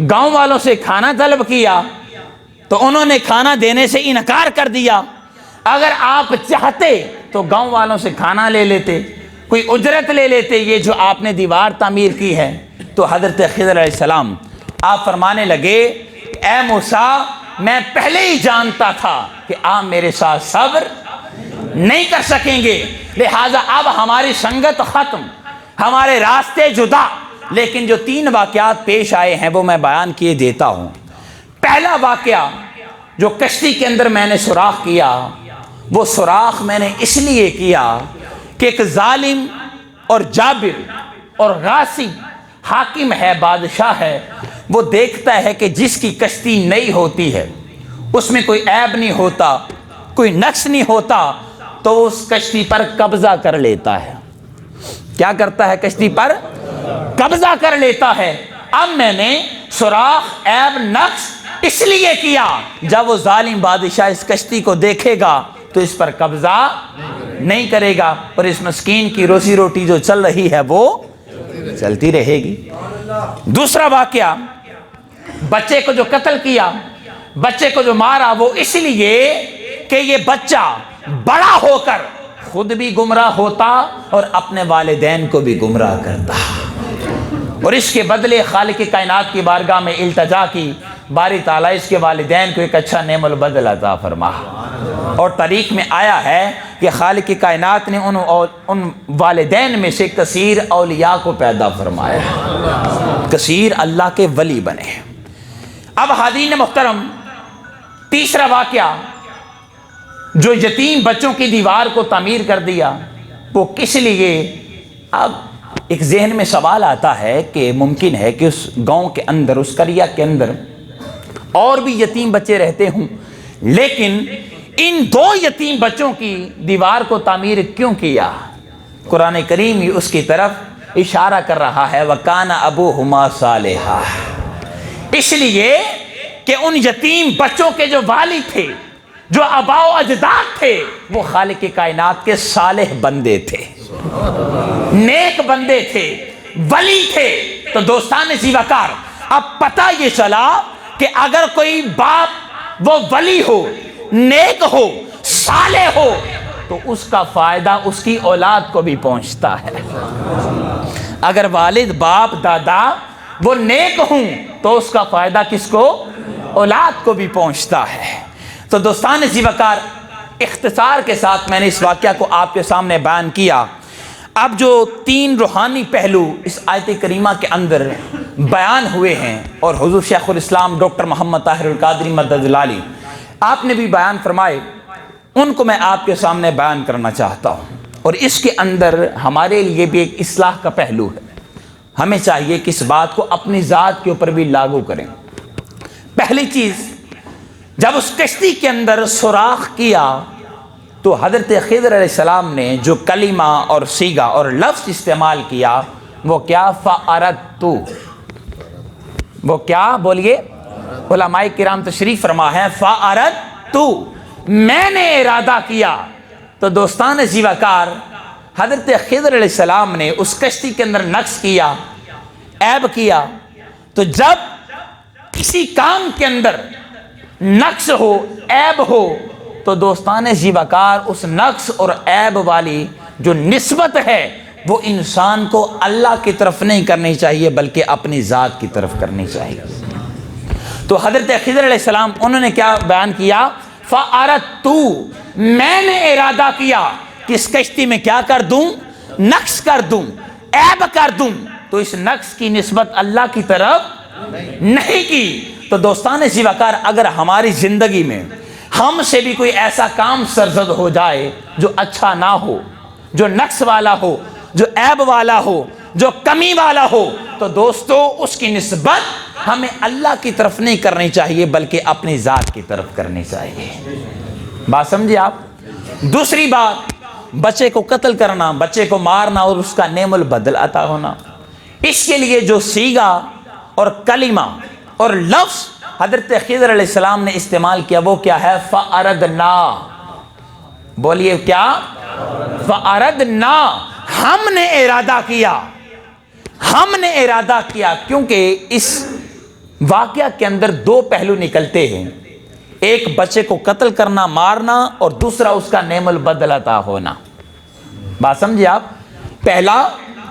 گاؤں والوں سے کھانا طلب کیا تو انہوں نے کھانا دینے سے انکار کر دیا. اگر آپ چاہتے تو گاؤں والوں سے کھانا لے لیتے، کوئی اجرت لے لیتے یہ جو آپ نے دیوار تعمیر کی ہے. تو حضرت خضر علیہ السلام آپ فرمانے لگے اے موسیٰ میں پہلے ہی جانتا تھا کہ آپ میرے ساتھ صبر نہیں کر سکیں گے، لہٰذا اب ہماری سنگت ختم، ہمارے راستے جدا. لیکن جو 3 واقعات پیش آئے ہیں وہ میں بیان کیے دیتا ہوں. پہلا واقعہ جو کشتی کے اندر میں نے سوراخ کیا، وہ سوراخ میں نے اس لیے کیا کہ ایک ظالم اور جابر اور غاصب حاکم ہے، بادشاہ ہے، وہ دیکھتا ہے کہ جس کی کشتی نئی ہوتی ہے اس میں کوئی عیب نہیں ہوتا، کوئی نقص نہیں ہوتا، تو اس کشتی پر قبضہ کر لیتا ہے. کیا کرتا ہے؟ کشتی پر قبضہ کر لیتا ہے. اب میں نے سوراخ عیب نقص اس لیے کیا جب وہ ظالم بادشاہ اس کشتی کو دیکھے گا تو اس پر قبضہ نہیں کرے گا اور اس مسکین کی روزی روٹی جو چل رہی ہے وہ چلتی رہے گی. دوسرا واقعہ، بچے کو جو قتل کیا، بچے کو جو مارا، وہ اس لیے کہ یہ بچہ بڑا ہو کر خود بھی گمراہ ہوتا اور اپنے والدین کو بھی گمراہ کرتا، اور اس کے بدلے خالق کائنات کی بارگاہ میں التجا کی، باری تعالیٰ اس کے والدین کو ایک اچھا نعم البدل عطا فرما. اور تاریخ میں آیا ہے کہ خالق کائنات نے ان والدین میں سے کثیر اولیاء کو پیدا فرمایا، کثیر اللہ کے ولی بنے۔ اب حاضرین محترم، تیسرا واقعہ جو یتیم بچوں کی دیوار کو تعمیر کر دیا، وہ کس لیے؟ اب ایک ذہن میں سوال آتا ہے کہ ممکن ہے کہ اس گاؤں کے اندر، اس قریہ کے اندر اور بھی یتیم بچے رہتے ہوں، لیکن ان دو یتیم بچوں کی دیوار کو تعمیر کیوں کیا؟ قرآن کریم اس کی طرف اشارہ کر رہا ہے، وَكَانَ أَبُوهُمَا صَالِحًا، اس لیے کہ ان یتیم بچوں کے جو والد تھے، جو آباء و اجداد تھے، وہ خالق کائنات کے صالح بندے تھے، نیک بندے تھے، ولی تھے۔ تو دوستان زیوکار، اب پتہ یہ چلا کہ اگر کوئی باپ وہ ولی ہو، نیک ہو، صالح ہو، تو اس کا فائدہ اس کی اولاد کو بھی پہنچتا ہے۔ اگر والد، باپ، دادا وہ نیک ہوں تو اس کا فائدہ کس کو؟ اولاد کو بھی پہنچتا ہے۔ تو دوستان زیوکار، اختصار کے ساتھ میں نے اس واقعہ کو آپ کے سامنے بیان کیا۔ اب جو تین روحانی پہلو اس آیت کریمہ کے اندر بیان ہوئے ہیں، اور حضور شیخ الاسلام ڈاکٹر محمد طاہر القادری مدد العالی آپ نے بھی بیان فرمائے، ان کو میں آپ کے سامنے بیان کرنا چاہتا ہوں۔ اور اس کے اندر ہمارے لیے بھی ایک اصلاح کا پہلو ہے، ہمیں چاہیے کہ اس بات کو اپنی ذات کے اوپر بھی لاگو کریں۔ پہلی چیز، جب اس کشتی کے اندر سوراخ کیا تو حضرت خضر علیہ السلام نے جو کلمہ اور صیغہ اور لفظ استعمال کیا، وہ کیا؟ فَأَرَدْتُ، وہ کیا؟ بولیے۔ علماء کرام تشریف فرما ہے، فَأَرَدْتُ، میں نے ارادہ کیا۔ تو دوستان زیوکار، حضرت خضر علیہ السلام نے اس کشتی کے اندر نقص کیا، عیب کیا۔ تو جب کسی کام کے اندر نقص ہو، عیب ہو، تو دوستان زیوکار اس نقص اور عیب والی جو نسبت ہے وہ انسان کو اللہ کی طرف نہیں کرنی چاہیے بلکہ اپنی ذات کی طرف کرنی چاہیے۔ تو حضرت خضر علیہ السلام انہوں نے کیا بیان کیا؟ فَأَرَدْتُ، میں نے ارادہ کیا کہ اس کشتی میں کیا کر دوں؟ نقص کر دوں، عیب کر دوں۔ تو اس نقص کی نسبت اللہ کی طرف نہیں کی۔ تو دوستان زیوکار، اگر ہماری زندگی میں ہم سے بھی کوئی ایسا کام سرزد ہو جائے جو اچھا نہ ہو، جو نقص والا ہو، جو عیب والا ہو، جو کمی والا ہو، تو دوستو اس کی نسبت ہمیں اللہ کی طرف نہیں کرنی چاہیے بلکہ اپنی ذات کی طرف کرنی چاہیے۔ بات سمجھے آپ؟ دوسری بات، بچے کو قتل کرنا، بچے کو مارنا اور اس کا نعم البدل عطا ہونا، اس کے لیے جو صیغہ اور کلمہ اور لفظ حضرت خضر علیہ السلام نے استعمال کیا وہ کیا ہے؟ فَأَرَدْنَا، بولیے کیا؟ فَأَرَدْنَا، ہم نے ارادہ کیا، ہم نے ارادہ کیا۔ کیونکہ اس واقعہ کے اندر دو پہلو نکلتے ہیں، ایک بچے کو قتل کرنا، مارنا، اور دوسرا اس کا نعم البدل عطا ہونا۔ بات سمجھے آپ؟ پہلا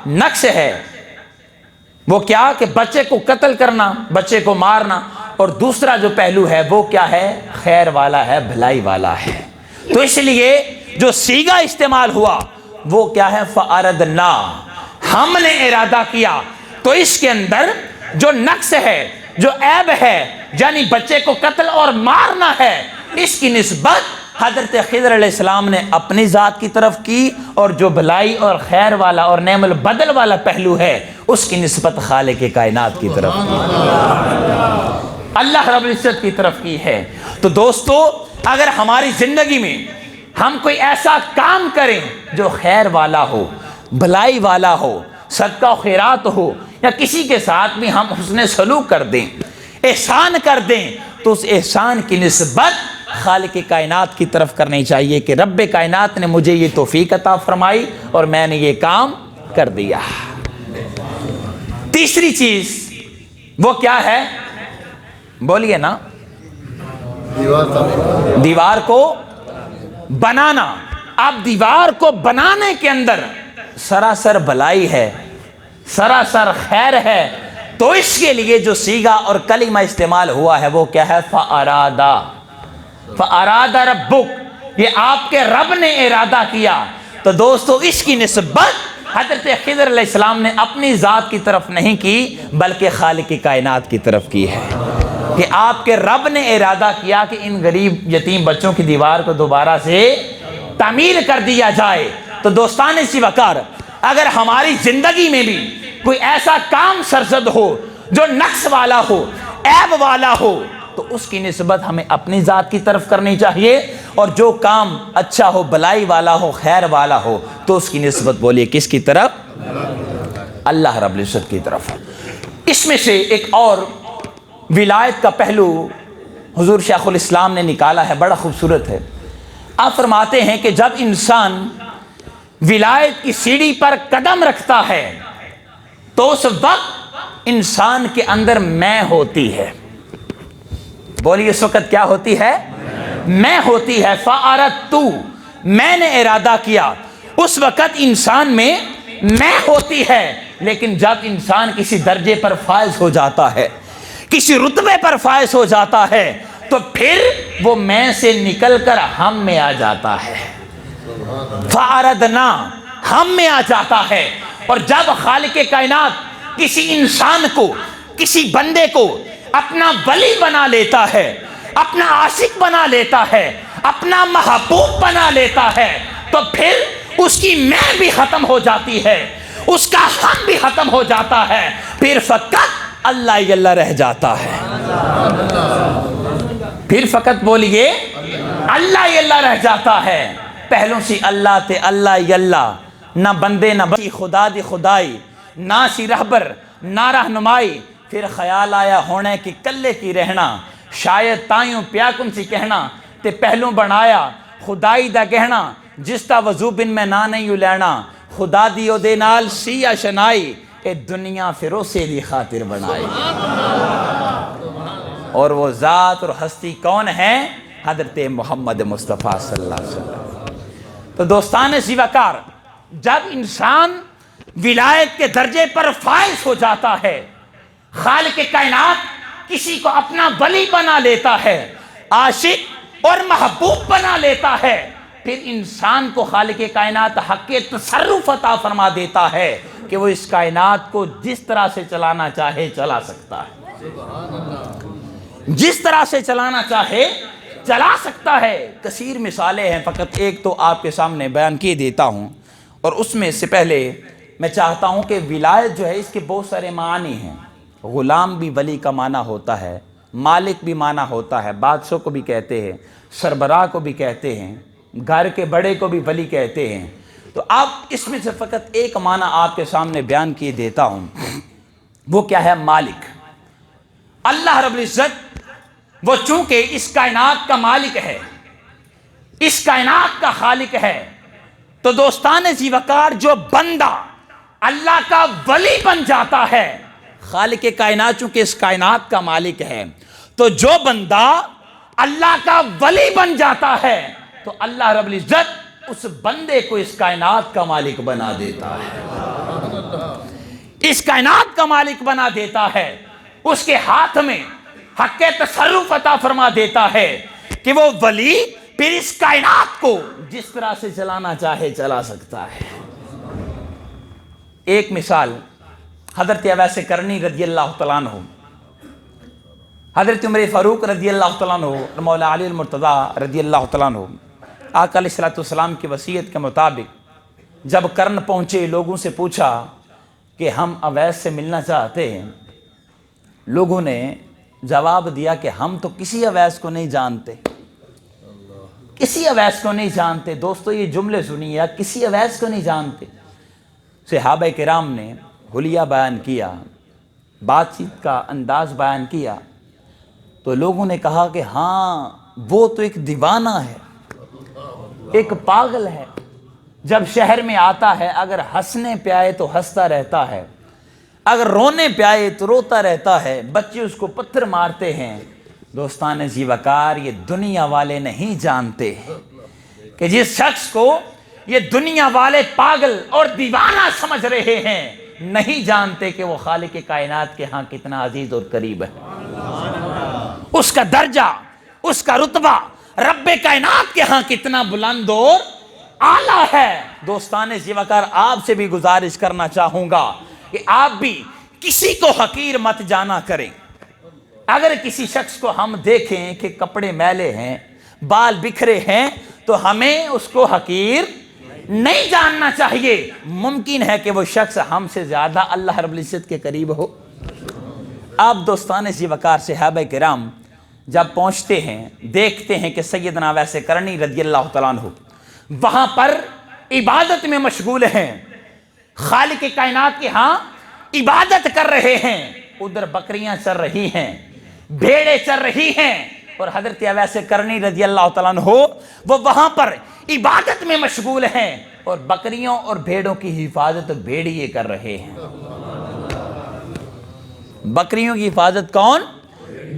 نقص ہے وہ کیا کہ بچے کو قتل کرنا، بچے کو مارنا، اور دوسرا جو پہلو ہے وہ کیا ہے؟ خیر والا ہے، بھلائی والا ہے۔ تو اس لیے جو صیغہ استعمال ہوا وہ کیا ہے؟ فَأَرَدْنَا، ہم نے ارادہ کیا۔ تو اس کے اندر جو نقص ہے، جو عیب ہے، یعنی بچے کو قتل اور مارنا ہے، اس کی نسبت حضرت خضر علیہ السلام نے اپنی ذات کی طرف کی، اور جو بھلائی اور خیر والا اور نعم البدل والا پہلو ہے اس کی نسبت خالق کائنات کی طرف کی، اللہ رب العزت کی طرف کی ہے۔ تو دوستو، اگر ہماری زندگی میں ہم کوئی ایسا کام کریں جو خیر والا ہو، بھلائی والا ہو، صدقہ و خیرات ہو، یا کسی کے ساتھ بھی ہم حسن سلوک کر دیں، احسان کر دیں، تو اس احسان کی نسبت خالق کائنات کی طرف کرنی چاہیے کہ رب کائنات نے مجھے یہ توفیق عطا فرمائی اور میں نے یہ کام کر دیا۔ تیسری چیز وہ کیا ہے؟ بولیے نا، دیوار کو بنانا۔ اب دیوار کو بنانے کے اندر سراسر بھلائی ہے، سراسر خیر ہے، تو اس کے لیے جو صیغہ اور کلمہ استعمال ہوا ہے وہ کیا ہے؟ فَأَرَادَ، فَأَرَادَ رَبُّكَ، یہ آپ کے رب نے ارادہ کیا۔ تو دوستو اس کی نسبت حضرت خضر علیہ السلام نے اپنی ذات کی طرف نہیں کی بلکہ خالق کائنات کی طرف کی ہے، کہ آپ کے رب نے ارادہ کیا کہ ان غریب یتیم بچوں کی دیوار کو دوبارہ سے تعمیر کر دیا جائے۔ تو دوستان اسی وقار اگر ہماری زندگی میں بھی کوئی ایسا کام سرزد ہو جو نقص والا ہو، عیب والا ہو، تو اس کی نسبت ہمیں اپنی ذات کی طرف کرنی چاہیے، اور جو کام اچھا ہو، بلائی والا ہو، خیر والا ہو، تو اس کی نسبت بولیے کس کی طرف؟ اللہ رب العزت کی طرف۔ اس میں سے ایک اور ولایت کا پہلو حضور شیخ الاسلام نے نکالا ہے، بڑا خوبصورت ہے۔ آپ فرماتے ہیں کہ جب انسان ولایت کی سیڑھی پر قدم رکھتا ہے تو اس وقت انسان کے اندر میں ہوتی ہے۔ بولیے اس وقت کیا ہوتی ہے؟ میں ہوتی ہے۔ فَأَرَدْتُ، میں نے ارادہ کیا۔ اس وقت انسان میں میں ہوتی ہے، لیکن جب انسان کسی درجے پر فائز ہو جاتا ہے، کسی رتبے پر فائز ہو جاتا ہے، تو پھر وہ میں سے نکل کر ہم میں آ جاتا ہے۔ فَأَرَدْنَا، ہم میں آ جاتا ہے۔ اور جب خالق کائنات کسی انسان کو، کسی بندے کو اپنا ولی بنا لیتا ہے، اپنا عاشق بنا لیتا ہے، اپنا محبوب بنا لیتا ہے، تو پھر اس کی میں بھی ختم ہو جاتی ہے، اس کا ہم بھی ختم ہو جاتا ہے، پھر فقط اللہ ہی اللہ رہ جاتا ہے۔ پھر فقط بولیے اللہ ہی اللہ رہ جاتا ہے۔ پہلوں سی اللہ تے اللہ ہی اللہ، نہ بندے نہ بندی، خدا دی خدائی، نہ سی رہبر نہ رہنمائی۔ پھر خیال آیا ہونے کی کلے کی رہنا، شاید تائیوں پیاکن سی کہنا، تے پہلوں بنایا خدائی دا کہنا، جس تا وضو بن میں نہ نہیں لینا، خدا دیو دے نال سیا شنائی، اے دنیا پھر اسے دی خاطر بنائی۔ اور وہ ذات اور ہستی کون ہے؟ حضرت محمد مصطفیٰ صلی اللہ علیہ وسلم۔ تو دوستان زیوکار، جب انسان ولایت کے درجے پر فائز ہو جاتا ہے، خالق کائنات کسی کو اپنا ولی بنا لیتا ہے، عاشق اور محبوب بنا لیتا ہے، پھر انسان کو خالق کائنات حق تصرف عطا فرما دیتا ہے کہ وہ اس کائنات کو جس طرح سے چلانا چاہے چلا سکتا ہے، جس طرح سے چلانا چاہے چلا سکتا ہے۔ کثیر مثالیں ہیں، فقط ایک تو آپ کے سامنے بیان کیے دیتا ہوں، اور اس میں سے پہلے میں چاہتا ہوں کہ ولایت جو ہے اس کے بہت سارے معنی ہیں۔ غلام بھی ولی کا معنی ہوتا ہے، مالک بھی معنی ہوتا ہے، بادشاہ کو بھی کہتے ہیں، سربراہ کو بھی کہتے ہیں، گھر کے بڑے کو بھی ولی کہتے ہیں۔ تو اب اس میں سے فقط ایک معنی آپ کے سامنے بیان کیے دیتا ہوں، وہ کیا ہے؟ مالک۔ اللہ رب العزت وہ چونکہ اس کائنات کا مالک ہے، اس کائنات کا خالق ہے، تو دوستان زیوکار جو بندہ اللہ کا ولی بن جاتا ہے، خالق کائنات چونکہ اس کائنات کا مالک ہے، تو جو بندہ اللہ کا ولی بن جاتا ہے تو اللہ رب العزت اس بندے کو اس کائنات کا مالک بنا دیتا ہے، اس کائنات کا مالک بنا دیتا ہے، اس کے ہاتھ میں حق تصرف عطا فرما دیتا ہے کہ وہ ولی پھر اس کائنات کو جس طرح سے چلانا چاہے چلا سکتا ہے۔ ایک مثال حضرت اویس کرنی رضی اللہ تعالیٰ عنہ، حضرت عمر فاروق رضی اللہ تعالیٰ عنہ، مولا علی المرتضیٰ رضی اللہ تعالیٰ عنہ، آقا علیہ السلام کی وصیت کے مطابق جب کرن پہنچے، لوگوں سے پوچھا کہ ہم اویس سے ملنا چاہتے ہیں۔ لوگوں نے جواب دیا کہ ہم تو کسی اویس کو نہیں جانتے، کسی اویس کو نہیں جانتے۔ دوستو یہ جملے سنیے، کسی اویس کو نہیں جانتے۔ صحابہ کرام نے حلیہ بیان کیا، بات چیت کا انداز بیان کیا، تو لوگوں نے کہا کہ ہاں وہ تو ایک دیوانہ ہے، ایک پاگل ہے، جب شہر میں آتا ہے اگر ہنسنے پہ آئے تو ہنستا رہتا ہے، اگر رونے پہ آئے تو روتا رہتا ہے، بچے اس کو پتھر مارتے ہیں۔ دوستان زیوکار، یہ دنیا والے نہیں جانتے کہ جس شخص کو یہ دنیا والے پاگل اور دیوانہ سمجھ رہے ہیں، نہیں جانتے کہ وہ خالق کائنات کے ہاں کتنا عزیز اور قریب ہے۔ اس کا درجہ، اس کا رتبہ رب کائنات کے ہاں کتنا بلند اور اعلیٰ ہے۔ دوستان زیوکار، آپ سے بھی گزارش کرنا چاہوں گا کہ آپ بھی کسی کو حقیر مت جانا کریں۔ اگر کسی شخص کو ہم دیکھیں کہ کپڑے میلے ہیں، بال بکھرے ہیں، تو ہمیں اس کو حقیر نہیں جاننا چاہیے۔ ممکن ہے کہ وہ شخص ہم سے زیادہ اللہ رب العزت کے قریب ہو۔ آپ دوستان زیوکار، صحابہ کرام جب پہنچتے ہیں، دیکھتے ہیں کہ سیدنا اویس قرنی رضی اللہ تعالیٰ عنہ وہاں پر عبادت میں مشغول ہیں، خالق کائنات کے ہاں عبادت کر رہے ہیں۔ ادھر بکریاں چر رہی ہیں، بھیڑیں چر رہی ہیں، اور حضرت اویس قرنی رضی اللہ تعالیٰ عنہ وہ وہاں پر عبادت میں مشغول ہیں، اور بکریوں اور بھیڑوں کی حفاظت بھیڑیے کر رہے ہیں۔ بکریوں کی حفاظت کون؟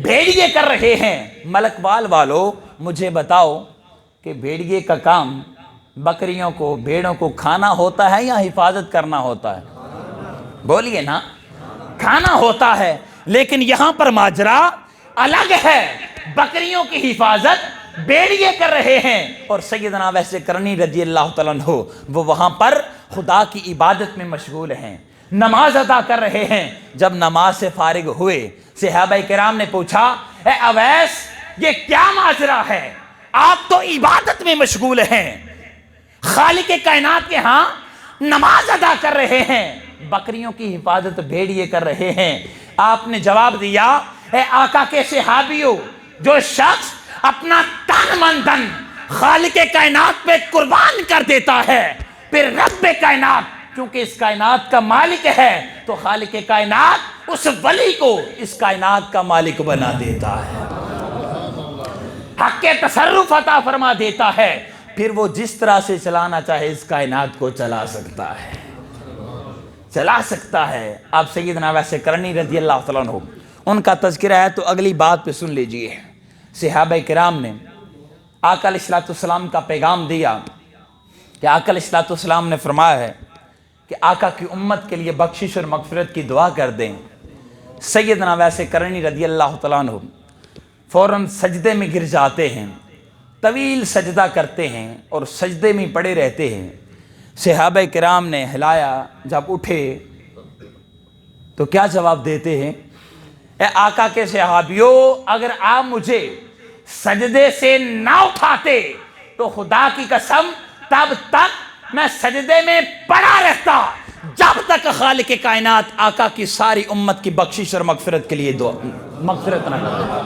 بھیڑیے کر رہے ہیں۔ ملک وال والو، مجھے بتاؤ کہ بھیڑیے کا کام بکریوں کو، بھیڑوں کو کھانا ہوتا ہے یا حفاظت کرنا ہوتا ہے؟ بولیے نا، کھانا ہوتا ہے، لیکن یہاں پر ماجرا الگ ہے۔ بکریوں کی حفاظت بھیڑیے کر رہے ہیں، اور سیدنا اویس قرنی رضی اللہ تعالیٰ عنہ وہ وہاں پر خدا کی عبادت میں مشغول ہیں، نماز ادا کر رہے ہیں۔ جب نماز سے فارغ ہوئے، صحابہ کرام نے پوچھا، اے اویس، یہ کیا ماجرا ہے؟ آپ تو عبادت میں مشغول ہیں، خالق کائنات کے ہاں نماز ادا کر رہے ہیں، بکریوں کی حفاظت بھیڑیے کر رہے ہیں۔ آپ نے جواب دیا، اے آقا کے صحابیوں، جو شخص اپنا تن من دھن خالق کائنات پہ قربان کر دیتا ہے، پھر رب کائنات کیونکہ اس کائنات کا مالک ہے، تو خالق کائنات اس ولی کو اس کائنات کا مالک بنا دیتا ہے، حق کے تصرف عطا فرما دیتا ہے، پھر وہ جس طرح سے چلانا چاہے اس کائنات کو چلا سکتا ہے، چلا سکتا ہے۔ آپ سیدنا اویس قرنی رضی اللہ تعالیٰ عنہ ان کا تذکرہ ہے تو اگلی بات پہ سن لیجئے۔ صحابہ کرام نے آقا علیہ السلام کا پیغام دیا کہ آقا علیہ السلام نے فرمایا ہے کہ آقا کی امت کے لیے بخشش اور مغفرت کی دعا کر دیں۔ سیدنا اویس قرنی رضی اللہ تعالیٰ عنہ فوراً سجدے میں گر جاتے ہیں، طویل سجدہ کرتے ہیں اور سجدے میں پڑے رہتے ہیں۔ صحابہ کرام نے ہلایا، جب اٹھے تو کیا جواب دیتے ہیں؟ اے آقا کے صحابیوں، اگر آپ مجھے سجدے سے نہ اٹھاتے تو خدا کی قسم تب تک میں سجدے میں پڑا رہتا جب تک خالق کائنات آقا کی ساری امت کی بخشش اور مغفرت کے لیے مغفرت نہ کرتا،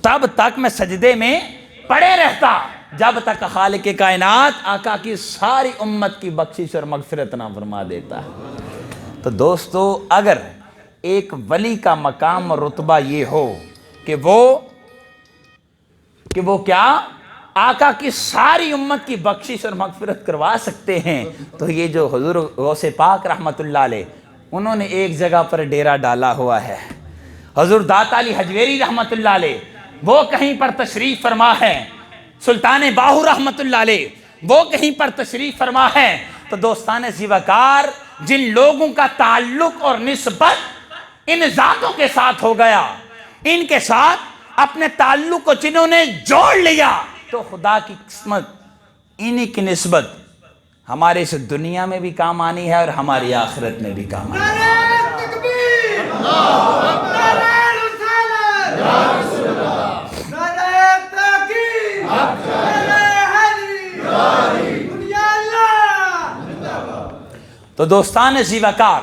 تب تک میں سجدے میں پڑے رہتا جب تک خالق کائنات آقا کی ساری امت کی بخشش اور مغفرت نہ فرما دیتا ہے۔ تو دوستو، اگر ایک ولی کا مقام اور رتبہ یہ ہو کہ وہ کیا آقا کی ساری امت کی بخشش اور مغفرت کروا سکتے ہیں، تو یہ جو حضور غوث پاک رحمت اللہ علیہ انہوں نے ایک جگہ پر ڈیرا ڈالا ہوا ہے، حضور داتا علی حجویری رحمت اللہ علیہ وہ کہیں پر تشریف فرما ہے، سلطان باہو رحمت اللہ علیہ وہ کہیں پر تشریف فرما ہے، تو دوستان زیوکار، جن لوگوں کا تعلق اور نسبت ان ذاتوں کے ساتھ ہو گیا، ان کے ساتھ اپنے تعلق کو جنہوں نے جوڑ لیا، تو خدا کی قسمت انہی کی نسبت ہمارے اس دنیا میں بھی کام آنی ہے اور ہماری آخرت میں بھی کام آنی ہے۔ تو دوستان زیوکار،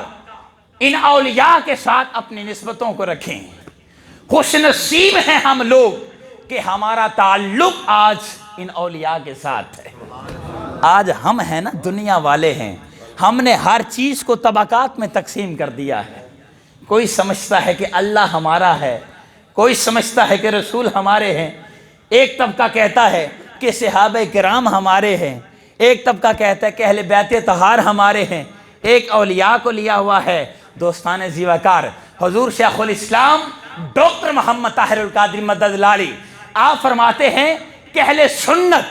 ان اولیاء کے ساتھ اپنی نسبتوں کو رکھیں۔ خوش نصیب ہیں ہم لوگ کہ ہمارا تعلق آج ان اولیاء کے ساتھ ہے۔ آج ہم ہیں نا، دنیا والے ہیں، ہم نے ہر چیز کو طبقات میں تقسیم کر دیا ہے۔ کوئی سمجھتا ہے کہ اللہ ہمارا ہے، کوئی سمجھتا ہے کہ رسول ہمارے ہیں، ایک طبقہ کہتا ہے کہ صحابہ کرام ہمارے ہیں، ایک طبقہ کہتا ہے کہ اہل بیت طہار ہمارے ہیں، ایک اولیاء کو لیا ہوا ہے۔ دوستان زیوکار، حضور شیخ الاسلام ڈاکٹر محمد طاہر القادری مدد اللہ علیہ آپ فرماتے ہیں کہ اہل سنت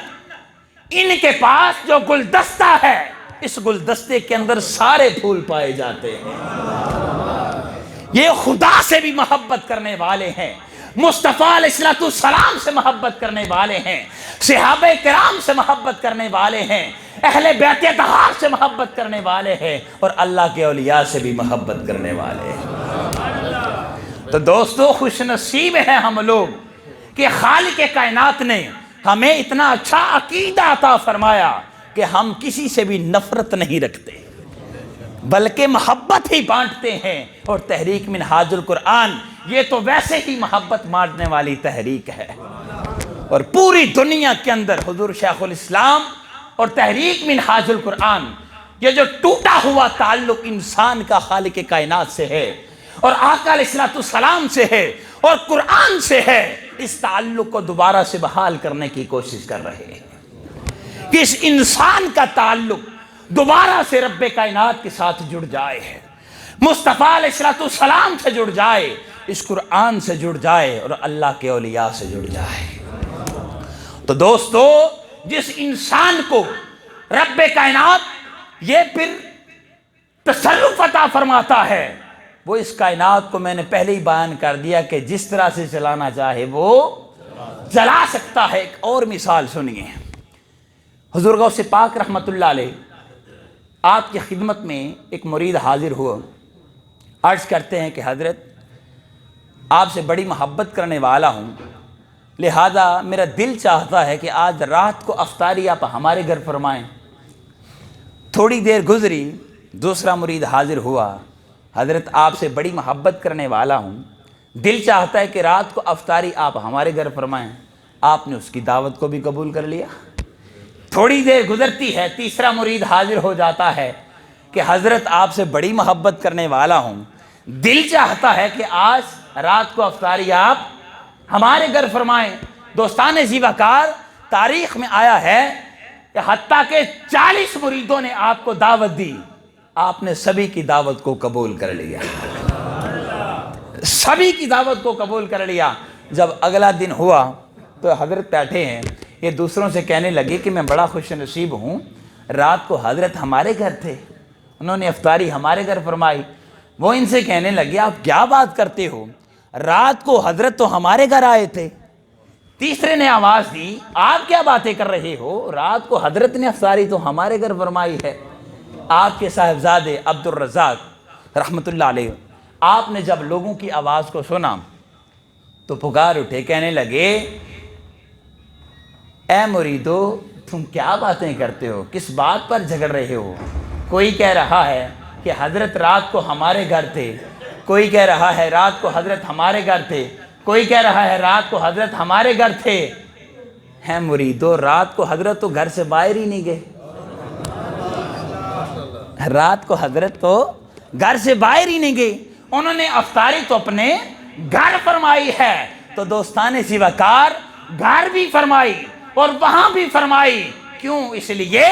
ان کے پاس جو گلدستہ ہے، اس گلدستے کے اندر سارے پھول پائے جاتے ہیں۔ یہ خدا سے بھی محبت کرنے والے ہیں، مصطفیٰ علیہ السلام سے محبت کرنے والے ہیں، صحابہ کرام سے محبت کرنے والے ہیں، اہل بیت اطہار سے محبت کرنے والے ہیں، اور اللہ کے اولیاء سے بھی محبت کرنے والے ہیں۔ تو دوستو، خوش نصیب ہیں ہم لوگ کہ خالق کائنات نے ہمیں اتنا اچھا عقیدہ عطا فرمایا کہ ہم کسی سے بھی نفرت نہیں رکھتے بلکہ محبت ہی بانٹتے ہیں۔ اور تحریک منہاج القرآن یہ تو ویسے ہی محبت بانٹنے والی تحریک ہے، اور پوری دنیا کے اندر حضور شیخ الاسلام اور تحریک منہاج القرآن، یہ جو ٹوٹا ہوا تعلق انسان کا خالق کائنات سے ہے اور آقا علیہ السلام سے ہے اور قرآن سے ہے، اس تعلق کو دوبارہ سے بحال کرنے کی کوشش کر رہے ہیں کہ اس انسان کا تعلق دوبارہ سے رب کائنات کے ساتھ جڑ جائے، مصطفیٰ علیہ السلام سے جڑ جائے، اس قرآن سے جڑ جائے اور اللہ کے اولیاء سے جڑ جائے۔ تو دوستو، جس انسان کو رب کائنات یہ پھر تصرف عطا فرماتا ہے، وہ اس کائنات کو میں نے پہلے ہی بیان کر دیا کہ جس طرح سے چلانا چاہے وہ چلا سکتا ہے۔ ایک اور مثال سنیے، حضور غوث پاک رحمت اللہ علیہ آپ کی خدمت میں ایک مرید حاضر ہوا، عرض کرتے ہیں کہ حضرت آپ سے بڑی محبت کرنے والا ہوں، لہذا میرا دل چاہتا ہے کہ آج رات کو افطاری آپ ہمارے گھر فرمائیں۔ تھوڑی دیر گزری، دوسرا مرید حاضر ہوا، حضرت آپ سے بڑی محبت کرنے والا ہوں، دل چاہتا ہے کہ رات کو افطاری آپ ہمارے گھر فرمائیں۔ آپ نے اس کی دعوت کو بھی قبول کر لیا۔ تھوڑی دیر گزرتی ہے، تیسرا مرید حاضر ہو جاتا ہے کہ حضرت آپ سے بڑی محبت کرنے والا ہوں، دل چاہتا ہے کہ آج رات کو افطاری آپ ہمارے گھر فرمائیں۔ دوستان زیوکار، تاریخ میں آیا ہے کہ حتیٰ کہ 40 مریدوں نے آپ کو دعوت دی، آپ نے سبھی کی دعوت کو قبول کر لیا، سبھی کی دعوت کو قبول کر لیا۔ جب اگلا دن ہوا تو حضرت بیٹھے ہیں، یہ دوسروں سے کہنے لگے کہ میں بڑا خوش نصیب ہوں، رات کو حضرت ہمارے گھر تھے، انہوں نے افطاری ہمارے گھر فرمائی۔ وہ ان سے کہنے لگے آپ کیا بات کرتے ہو، رات کو حضرت تو ہمارے گھر آئے تھے۔ تیسرے نے آواز دی آپ کیا باتیں کر رہے ہو، رات کو حضرت نے افطاری تو ہمارے گھر فرمائی ہے۔ آپ کے صاحبزادے عبد الرزاق رحمت اللہ علیہ، آپ نے جب لوگوں کی آواز کو سنا تو پکار اٹھے، کہنے لگے اے مریدو تم کیا باتیں کرتے ہو، کس بات پر جھگڑ رہے ہو؟ کوئی کہہ رہا ہے کہ حضرت رات کو ہمارے گھر تھے، کوئی کہہ رہا ہے رات کو حضرت ہمارے گھر تھے، کوئی کہہ رہا ہے رات کو حضرت ہمارے گھر تھے۔ ہے مریدو، رات کو حضرت تو گھر سے باہر ہی نہیں گئے، رات کو حضرت تو گھر سے باہر ہی نہیں گئی، انہوں نے افطاری تو اپنے گھر فرمائی ہے۔ تو دوستان زیوکار، گھر بھی فرمائی اور وہاں بھی فرمائی، کیوں؟ اس لیے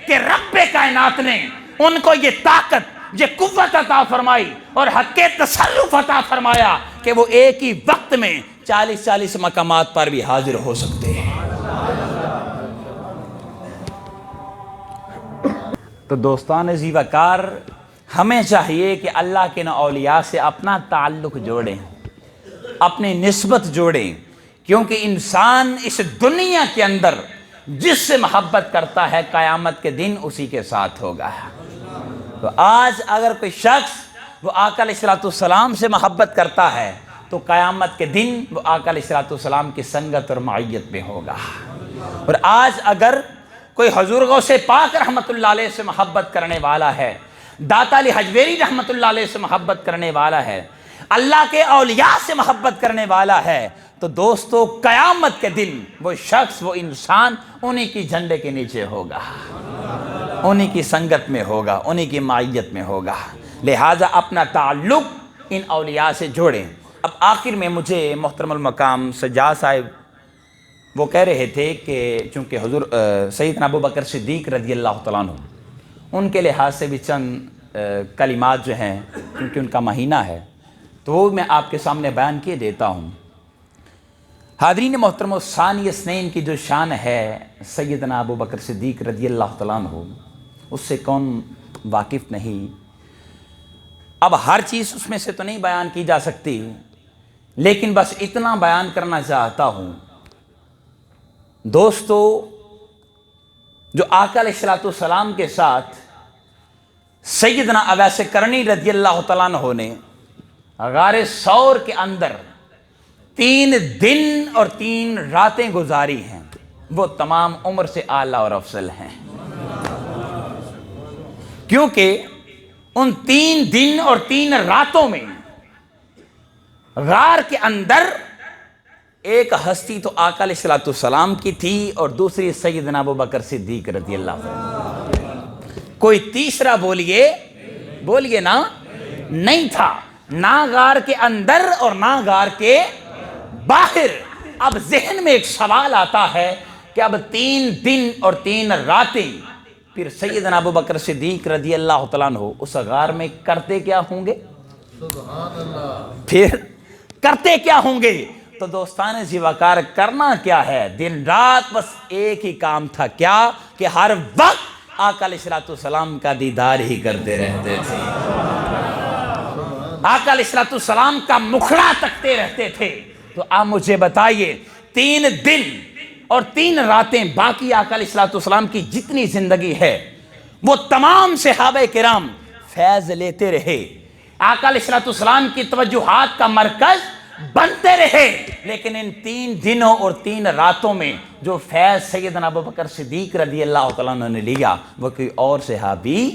کہ رب کائنات نے ان کو یہ طاقت، یہ قوت عطا فرمائی اور حق تصرف عطا فرمایا کہ وہ ایک ہی وقت میں 40 مقامات پر بھی حاضر ہو سکتے ہیں۔ تو دوستان زیوکار، ہمیں چاہیے کہ اللہ کے اولیاء سے اپنا تعلق جوڑیں، اپنی نسبت جوڑیں، کیونکہ انسان اس دنیا کے اندر جس سے محبت کرتا ہے قیامت کے دن اسی کے ساتھ ہوگا۔ تو آج اگر کوئی شخص وہ آقا علیہ السلام سے محبت کرتا ہے تو قیامت کے دن وہ آقا علیہ السلام کی سنگت اور معیت میں ہوگا۔ اور آج اگر کوئی حضور غوث پاک رحمت اللہ علیہ سے محبت کرنے والا ہے، داتا علی حجویری رحمت اللہ علیہ سے محبت کرنے والا ہے، اللہ کے اولیاء سے محبت کرنے والا ہے، تو دوستو قیامت کے دن وہ شخص، وہ انسان انہی کی جھنڈے کے نیچے ہوگا، انہی کی سنگت میں ہوگا، انہی کی معیت میں ہوگا۔ لہٰذا اپنا تعلق ان اولیاء سے جوڑیں۔ اب آخر میں مجھے محترم المقام سجاد صاحب وہ کہہ رہے تھے کہ چونکہ حضور سیدنا ابو بکر صدیق رضی اللہ تعالیٰ عنہ، ان کے لحاظ سے بھی چند کلمات جو ہیں، کیونکہ ان کا مہینہ ہے تو وہ میں آپ کے سامنے بیان کیے دیتا ہوں۔ حاضرین محترم، ثانی اثنین کی جو شان ہے سیدنا ابو بکر صدیق رضی اللہ تعالیٰ عنہ، اس سے کون واقف نہیں۔ اب ہر چیز اس میں سے تو نہیں بیان کی جا سکتی، لیکن بس اتنا بیان کرنا چاہتا ہوں دوستو، جو آقا علیہ الصلوۃ والسلام کے ساتھ سیدنا اویس کرنی رضی اللہ تعالیٰ عنہ نے غار ثور کے اندر 3 دن اور 3 راتیں گزاری ہیں، وہ تمام عمر سے اعلیٰ اور افضل ہیں، کیونکہ ان 3 دن اور 3 راتوں میں غار کے اندر ایک ہستی تو آقا علیہ الصلوۃ والسلام کی تھی اور دوسری سیدنا ابوبکر صدیق رضی اللہ عنہ، کوئی تیسرا بولیے نا نہیں تھا، نہ غار کے اندر اور نہ غار کے باہر۔ اب ذہن میں ایک سوال آتا ہے کہ اب 3 دن اور 3 راتیں پھر سیدنا ابوبکر صدیق رضی اللہ تعالیٰ عنہ اس غار میں کرتے کیا ہوں گے؟ سبحان اللہ، پھر کرتے کیا ہوں گے؟ تو دوستان زیوکار کرنا کیا ہے؟ دن رات بس ایک ہی کام تھا، کیا کہ ہر وقت آقا علیہ الصلوۃ والسلام کا دیدار ہی کرتے رہتے تھے، آقا علیہ الصلوۃ والسلام کا مکھڑا تکتے رہتے تھے۔ تو آپ مجھے بتائیے 3 دن اور 3 راتیں باقی آقا علیہ الصلوۃ والسلام کی جتنی زندگی ہے وہ تمام صحابہ کرام فیض لیتے رہے، آقا علیہ الصلوۃ والسلام کی توجہات کا مرکز بنتے رہے، لیکن ان 3 دنوں اور 3 راتوں میں جو فیض سیدنا ابوبکر صدیق رضی اللہ تعالیٰ عنہ نے لیا وہ کوئی اور صحابی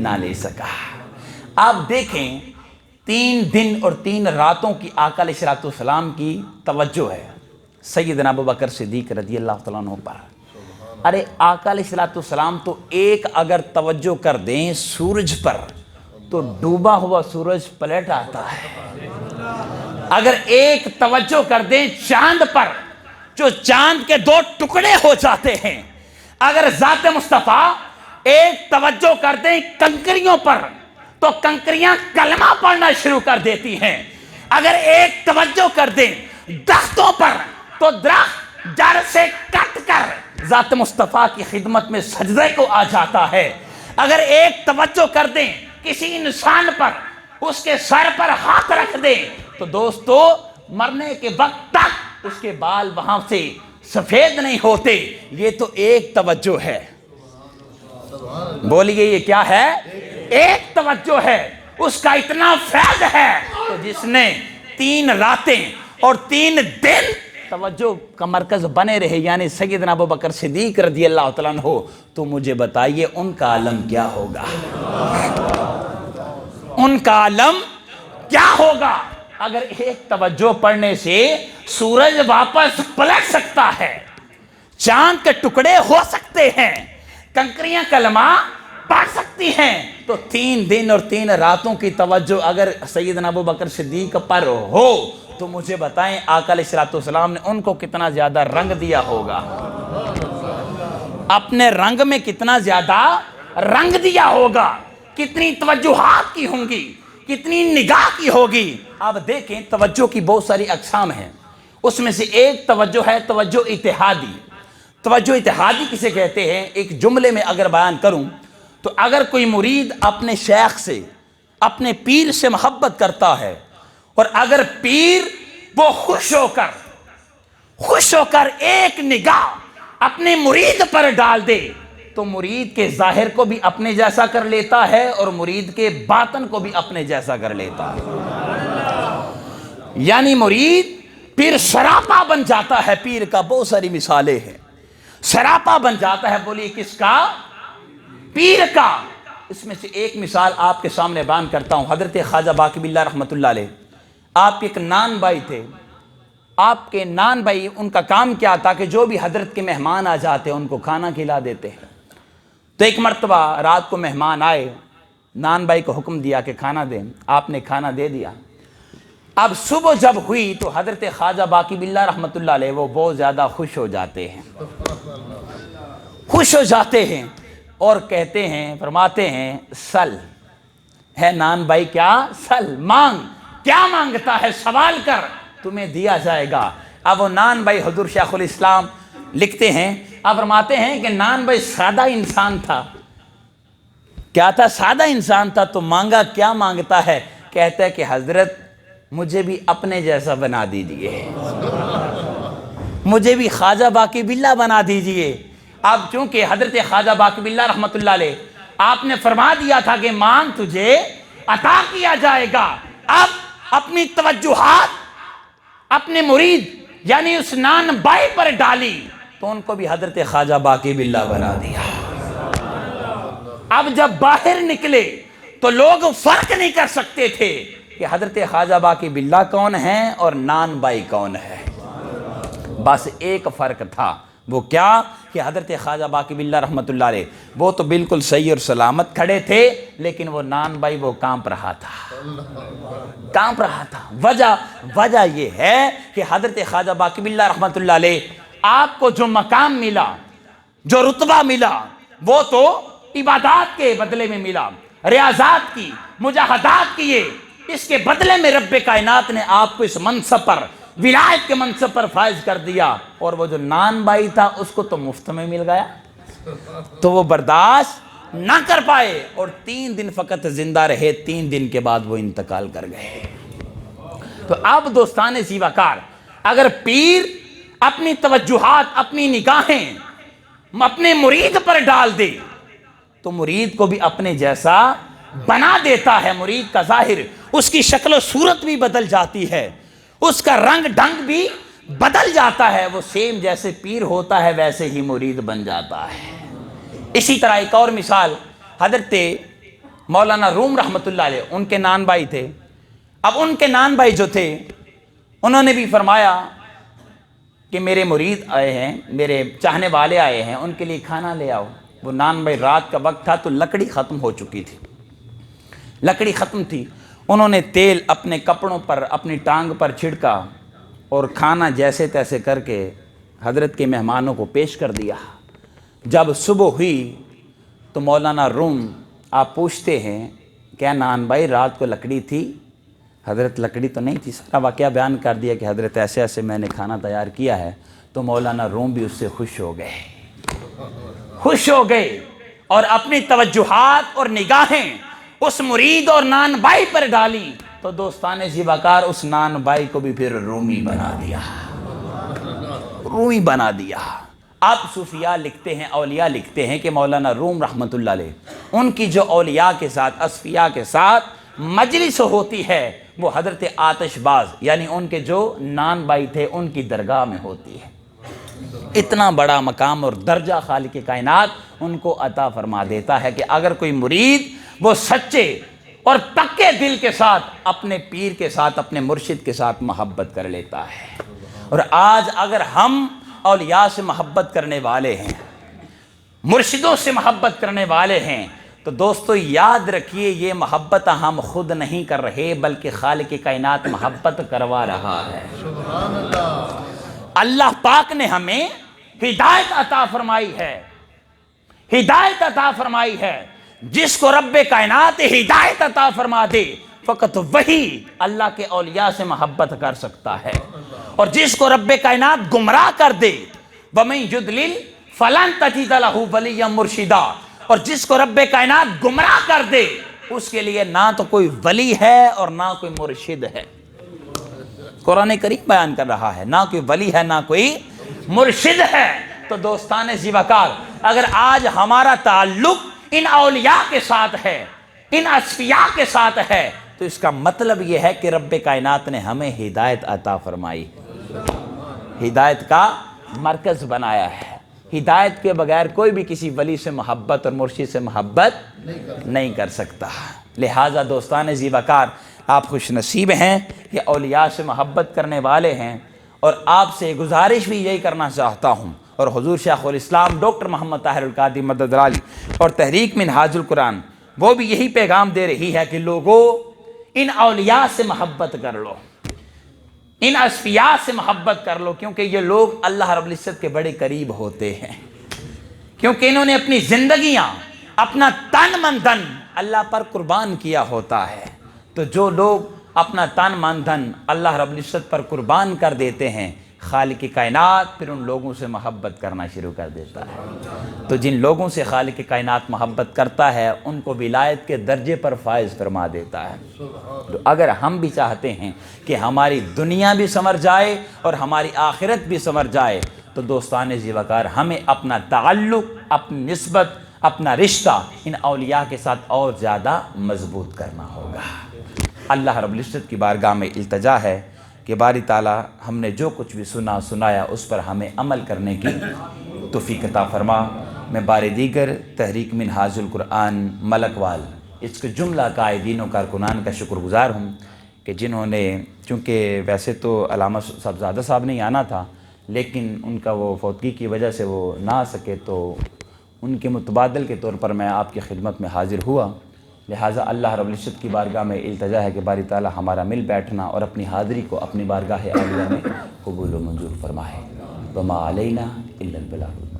نہ لے سکا۔ آپ دیکھیں 3 دن اور 3 راتوں کی آقا علیہ الصلوۃ والسلام کی توجہ ہے سیدنا ابوبکر صدیق رضی اللہ تعالیٰ عنہ پر۔ ارے آقا علیہ الصلوۃ والسلام تو ایک اگر توجہ کر دیں سورج پر تو ڈوبا ہوا سورج پلٹ آتا ہے، اگر ایک توجہ کر دیں چاند پر جو چاند کے 2 ٹکڑے ہو جاتے ہیں، اگر ذات مصطفیٰ ایک توجہ کر دیں کنکریوں پر تو کنکریاں کلمہ پڑھنا شروع کر دیتی ہیں، اگر ایک توجہ کر دیں درختوں پر تو درخت جڑ سے کٹ کر ذات مصطفیٰ کی خدمت میں سجدے کو آ جاتا ہے، اگر ایک توجہ کر دیں کسی انسان پر اس کے سر پر ہاتھ رکھ دیں تو دوستو مرنے کے وقت تک اس کے بال وہاں سے سفید نہیں ہوتے۔ یہ تو ایک توجہ ہے، بولیے یہ کیا ہے؟ ایک توجہ ہے، اس کا اتنا فیض ہے تو جس نے 3 راتیں اور 3 دن توجہ کا مرکز بنے رہے، یعنی سیدنا ابوبکر صدیق رضی اللہ تعالیٰ عنہ، تو مجھے بتائیے ان کا عالم کیا ہوگا؟ ان کا عالم کیا ہوگا؟ اگر ایک توجہ پڑھنے سے سورج واپس پلٹ سکتا ہے، چاند کے ٹکڑے ہو سکتے ہیں، کنکریاں کلمہ پڑھ سکتی ہیں، تو 3 دن اور 3 راتوں کی توجہ اگر سیدنا ابوبکر صدیق پر ہو تو مجھے بتائیں آقا علیہ الصلوۃ والسلام نے ان کو کتنا زیادہ رنگ دیا ہوگا، اپنے رنگ میں کتنا زیادہ رنگ دیا ہوگا، کتنی توجہات کی ہوں گی، کتنی نگاہ کی ہوگی۔ آپ دیکھیں توجہ کی بہت ساری اقسام ہیں، اس میں سے ایک توجہ ہے توجہ اتحادی۔ توجہ اتحادی کسے کہتے ہیں؟ ایک جملے میں اگر بیان کروں تو اگر کوئی مرید اپنے شیخ سے اپنے پیر سے محبت کرتا ہے اور اگر پیر وہ خوش ہو کر ایک نگاہ اپنے مرید پر ڈال دے تو مرید کے ظاہر کو بھی اپنے جیسا کر لیتا ہے اور مرید کے باطن کو بھی اپنے جیسا کر لیتا ہے، یعنی مرید پھر سراپا بن جاتا ہے۔ پیر کا بہت ساری مثالیں ہیں، سراپا بن جاتا ہے، بولیے کس کا؟ پیر کا۔ اس میں سے ایک مثال آپ کے سامنے بیان کرتا ہوں۔ حضرت خواجہ باقی باللہ رحمۃ اللہ علیہ، آپ کے ایک نان بھائی تھے، آپ کے نان بھائی ان کا کام کیا تھا کہ جو بھی حضرت کے مہمان آ جاتے ان کو کھانا کھلا دیتے ہیں۔ تو ایک مرتبہ رات کو مہمان آئے، نان بھائی کو حکم دیا کہ کھانا دیں، آپ نے کھانا دے دیا۔ اب صبح جب ہوئی تو حضرت خواجہ باقی باللہ رحمۃ اللہ علیہ وہ بہت زیادہ خوش ہو جاتے ہیں اور کہتے ہیں، فرماتے ہیں سل ہے نان بھائی، کیا سل مانگ، کیا مانگتا ہے سوال کر تمہیں دیا جائے گا۔ اب وہ نان بھائی حضور شیخ الاسلام لکھتے ہیں، اب فرماتے ہیں کہ نان بھائی سادہ انسان تھا، کیا تھا؟ سادہ انسان تھا، تو مانگا کیا مانگتا ہے؟ کہتا ہے کہ حضرت مجھے بھی اپنے جیسا بنا دیجئے، مجھے بھی خواجہ باقی باللہ بنا دیجئے۔ اب چونکہ حضرت خواجہ باقی باللہ رحمۃ اللہ علیہ آپ نے فرما دیا تھا کہ مانگ تجھے عطا کیا جائے گا، اب اپنی توجہات اپنے مرید یعنی اس نان بائی پر ڈالی تو ان کو بھی حضرت خواجہ باقی باللہ بنا دیا۔ اب جب باہر نکلے تو لوگ فرق نہیں کر سکتے تھے کہ حضرت خواجہ باقی باللہ کون ہیں اور نان بائی کون ہے۔ بس ایک فرق تھا، وہ کیا؟ کہ حضرت خواجہ باقی باللہ رحمۃ اللہ علیہ وہ تو بالکل صحیح اور سلامت کھڑے تھے، لیکن وہ نان بائی وہ کانپ رہا تھا۔ وجہ یہ ہے کہ حضرت خواجہ باقی باللہ رحمۃ اللہ علیہ آپ کو جو مقام ملا، جو رتبہ ملا، وہ تو عبادات کے بدلے میں ملا، ریاضات کی، مجاہدات کیے، اس کے بدلے میں رب کائنات نے آپ کو اس منصب پر، ولایت کے منصب پر فائز کر دیا، اور وہ جو نان بائی تھا اس کو تو مفت میں مل گیا، تو وہ برداشت نہ کر پائے اور 3 دن فقط زندہ رہے، 3 دن کے بعد وہ انتقال کر گئے۔ تو اب دوستان زیوکار، اگر پیر اپنی توجہات، اپنی نگاہیں اپنے مرید پر ڈال دے تو مرید کو بھی اپنے جیسا بنا دیتا ہے۔ مرید کا ظاہر، اس کی شکل و صورت بھی بدل جاتی ہے، اس کا رنگ ڈھنگ بھی بدل جاتا ہے، وہ سیم جیسے پیر ہوتا ہے ویسے ہی مرید بن جاتا ہے۔ اسی طرح ایک اور مثال، حضرت مولانا روم رحمۃ اللہ علیہ، ان کے نان بھائی تھے۔ اب ان کے نان بھائی جو تھے انہوں نے بھی فرمایا کہ میرے مرید آئے ہیں، میرے چاہنے والے آئے ہیں، ان کے لیے کھانا لے آؤ۔ وہ نان بھائی، رات کا وقت تھا تو لکڑی ختم ہو چکی تھی، لکڑی ختم تھی، انہوں نے تیل اپنے کپڑوں پر، اپنی ٹانگ پر چھڑکا اور کھانا جیسے تیسے کر کے حضرت کے مہمانوں کو پیش کر دیا۔ جب صبح ہوئی تو مولانا روم آپ پوچھتے ہیں کیا نان بھائی رات کو لکڑی تھی؟ حضرت لکڑی تو نہیں تھی، سارا واقعہ بیان کر دیا کہ حضرت ایسے ایسے میں نے کھانا تیار کیا ہے۔ تو مولانا روم بھی اس سے خوش ہو گئے اور اپنی توجہات اور نگاہیں اس مرید اور نان بائی پر ڈالی، تو دوستان زیوکار اس نان بائی کو بھی پھر رومی بنا دیا۔ اب صوفیاء لکھتے ہیں، اولیاء لکھتے ہیں کہ مولانا روم رحمۃ اللہ علیہ ان کی جو اولیاء کے ساتھ، اصفیاء کے ساتھ مجلس ہوتی ہے وہ حضرت آتش باز یعنی ان کے جو نان بائی تھے ان کی درگاہ میں ہوتی ہے۔ اتنا بڑا مقام اور درجہ خالق کائنات ان کو عطا فرما دیتا ہے کہ اگر کوئی مرید وہ سچے اور پکے دل کے ساتھ اپنے پیر کے ساتھ، اپنے مرشد کے ساتھ محبت کر لیتا ہے۔ اور آج اگر ہم اولیاء سے محبت کرنے والے ہیں، مرشدوں سے محبت کرنے والے ہیں، تو دوستو یاد رکھیے یہ محبت ہم خود نہیں کر رہے بلکہ خالق کائنات محبت کروا رہا ہے۔ اللہ پاک نے ہمیں ہدایت عطا فرمائی ہے، جس کو رب کائنات ہدایت عطا فرما دے فقط وہی اللہ کے اولیاء سے محبت کر سکتا ہے، اور جس کو رب کائنات گمراہ کر دے وَمَن يُضْلِلْ فَلَن تَجِدَ لَهُ وَلِيًّا مُرْشِدًا، اور جس کو رب کائنات گمراہ کر دے اس کے لیے نہ تو کوئی ولی ہے اور نہ کوئی مرشد ہے۔ قرآن کریم بیان کر رہا ہے، نہ کوئی ولی ہے نہ کوئی مرشد ہے۔ تو دوستان زیوکار، اگر آج ہمارا تعلق ان اولیاء کے ساتھ ہے، ان اصفیاء کے ساتھ ہے، تو اس کا مطلب یہ ہے کہ رب کائنات نے ہمیں ہدایت عطا فرمائی، ہدایت کا مرکز بنایا ہے۔ ہدایت کے بغیر کوئی بھی کسی ولی سے محبت اور مرشد سے محبت نہیں کر سکتا۔ لہٰذا دوستان زیوکار، آپ خوش نصیب ہیں کہ اولیاء سے محبت کرنے والے ہیں، اور آپ سے گزارش بھی یہی کرنا چاہتا ہوں، اور حضور شیخ الاسلام ڈاکٹر محمد طاہر القادری مدد علی اور تحریک منہاج القرآن وہ بھی یہی پیغام دے رہی ہے کہ لوگوں ان اولیاء سے محبت کر لو، ان اصفیاء سے محبت کر لو، کیونکہ یہ لوگ اللہ رب العزت کے بڑے قریب ہوتے ہیں، کیونکہ انہوں نے اپنی زندگیاں، اپنا تن من دھن اللہ پر قربان کیا ہوتا ہے۔ تو جو لوگ اپنا تن من دھن اللہ رب العزت پر قربان کر دیتے ہیں، خالق کائنات پھر ان لوگوں سے محبت کرنا شروع کر دیتا ہے۔ تو جن لوگوں سے خالق کائنات محبت کرتا ہے ان کو ولایت کے درجے پر فائز فرما دیتا ہے۔ تو اگر ہم بھی چاہتے ہیں کہ ہماری دنیا بھی سنور جائے اور ہماری آخرت بھی سنور جائے تو دوستان ذی وقار ہمیں اپنا تعلق، اپنی نسبت، اپنا رشتہ ان اولیاء کے ساتھ اور زیادہ مضبوط کرنا ہوگا۔ اللہ رب العزت کی بارگاہ میں التجا ہے کہ باری تعالیٰ ہم نے جو کچھ بھی سنایا اس پر ہمیں عمل کرنے کی توفیق عطا فرما۔ میں بار دیگر تحریک منہاج القرآن ملک وال اس کے جملہ قائدین و کارکنان کا شکر گزار ہوں کہ جنہوں نے، چونکہ ویسے تو علامہ صاحبزادہ صاحب نے ہی آنا تھا لیکن ان کا وہ فوتگی کی وجہ سے وہ نہ آ سکے، تو ان کے متبادل کے طور پر میں آپ کی خدمت میں حاضر ہوا۔ لہٰذا اللہ رب العزت کی بارگاہ میں التجا ہے کہ باری تعالیٰ ہمارا مل بیٹھنا اور اپنی حاضری کو اپنی بارگاہ عالیہ میں قبول و منظور فرمائے۔ وما علینا الا البلاغ۔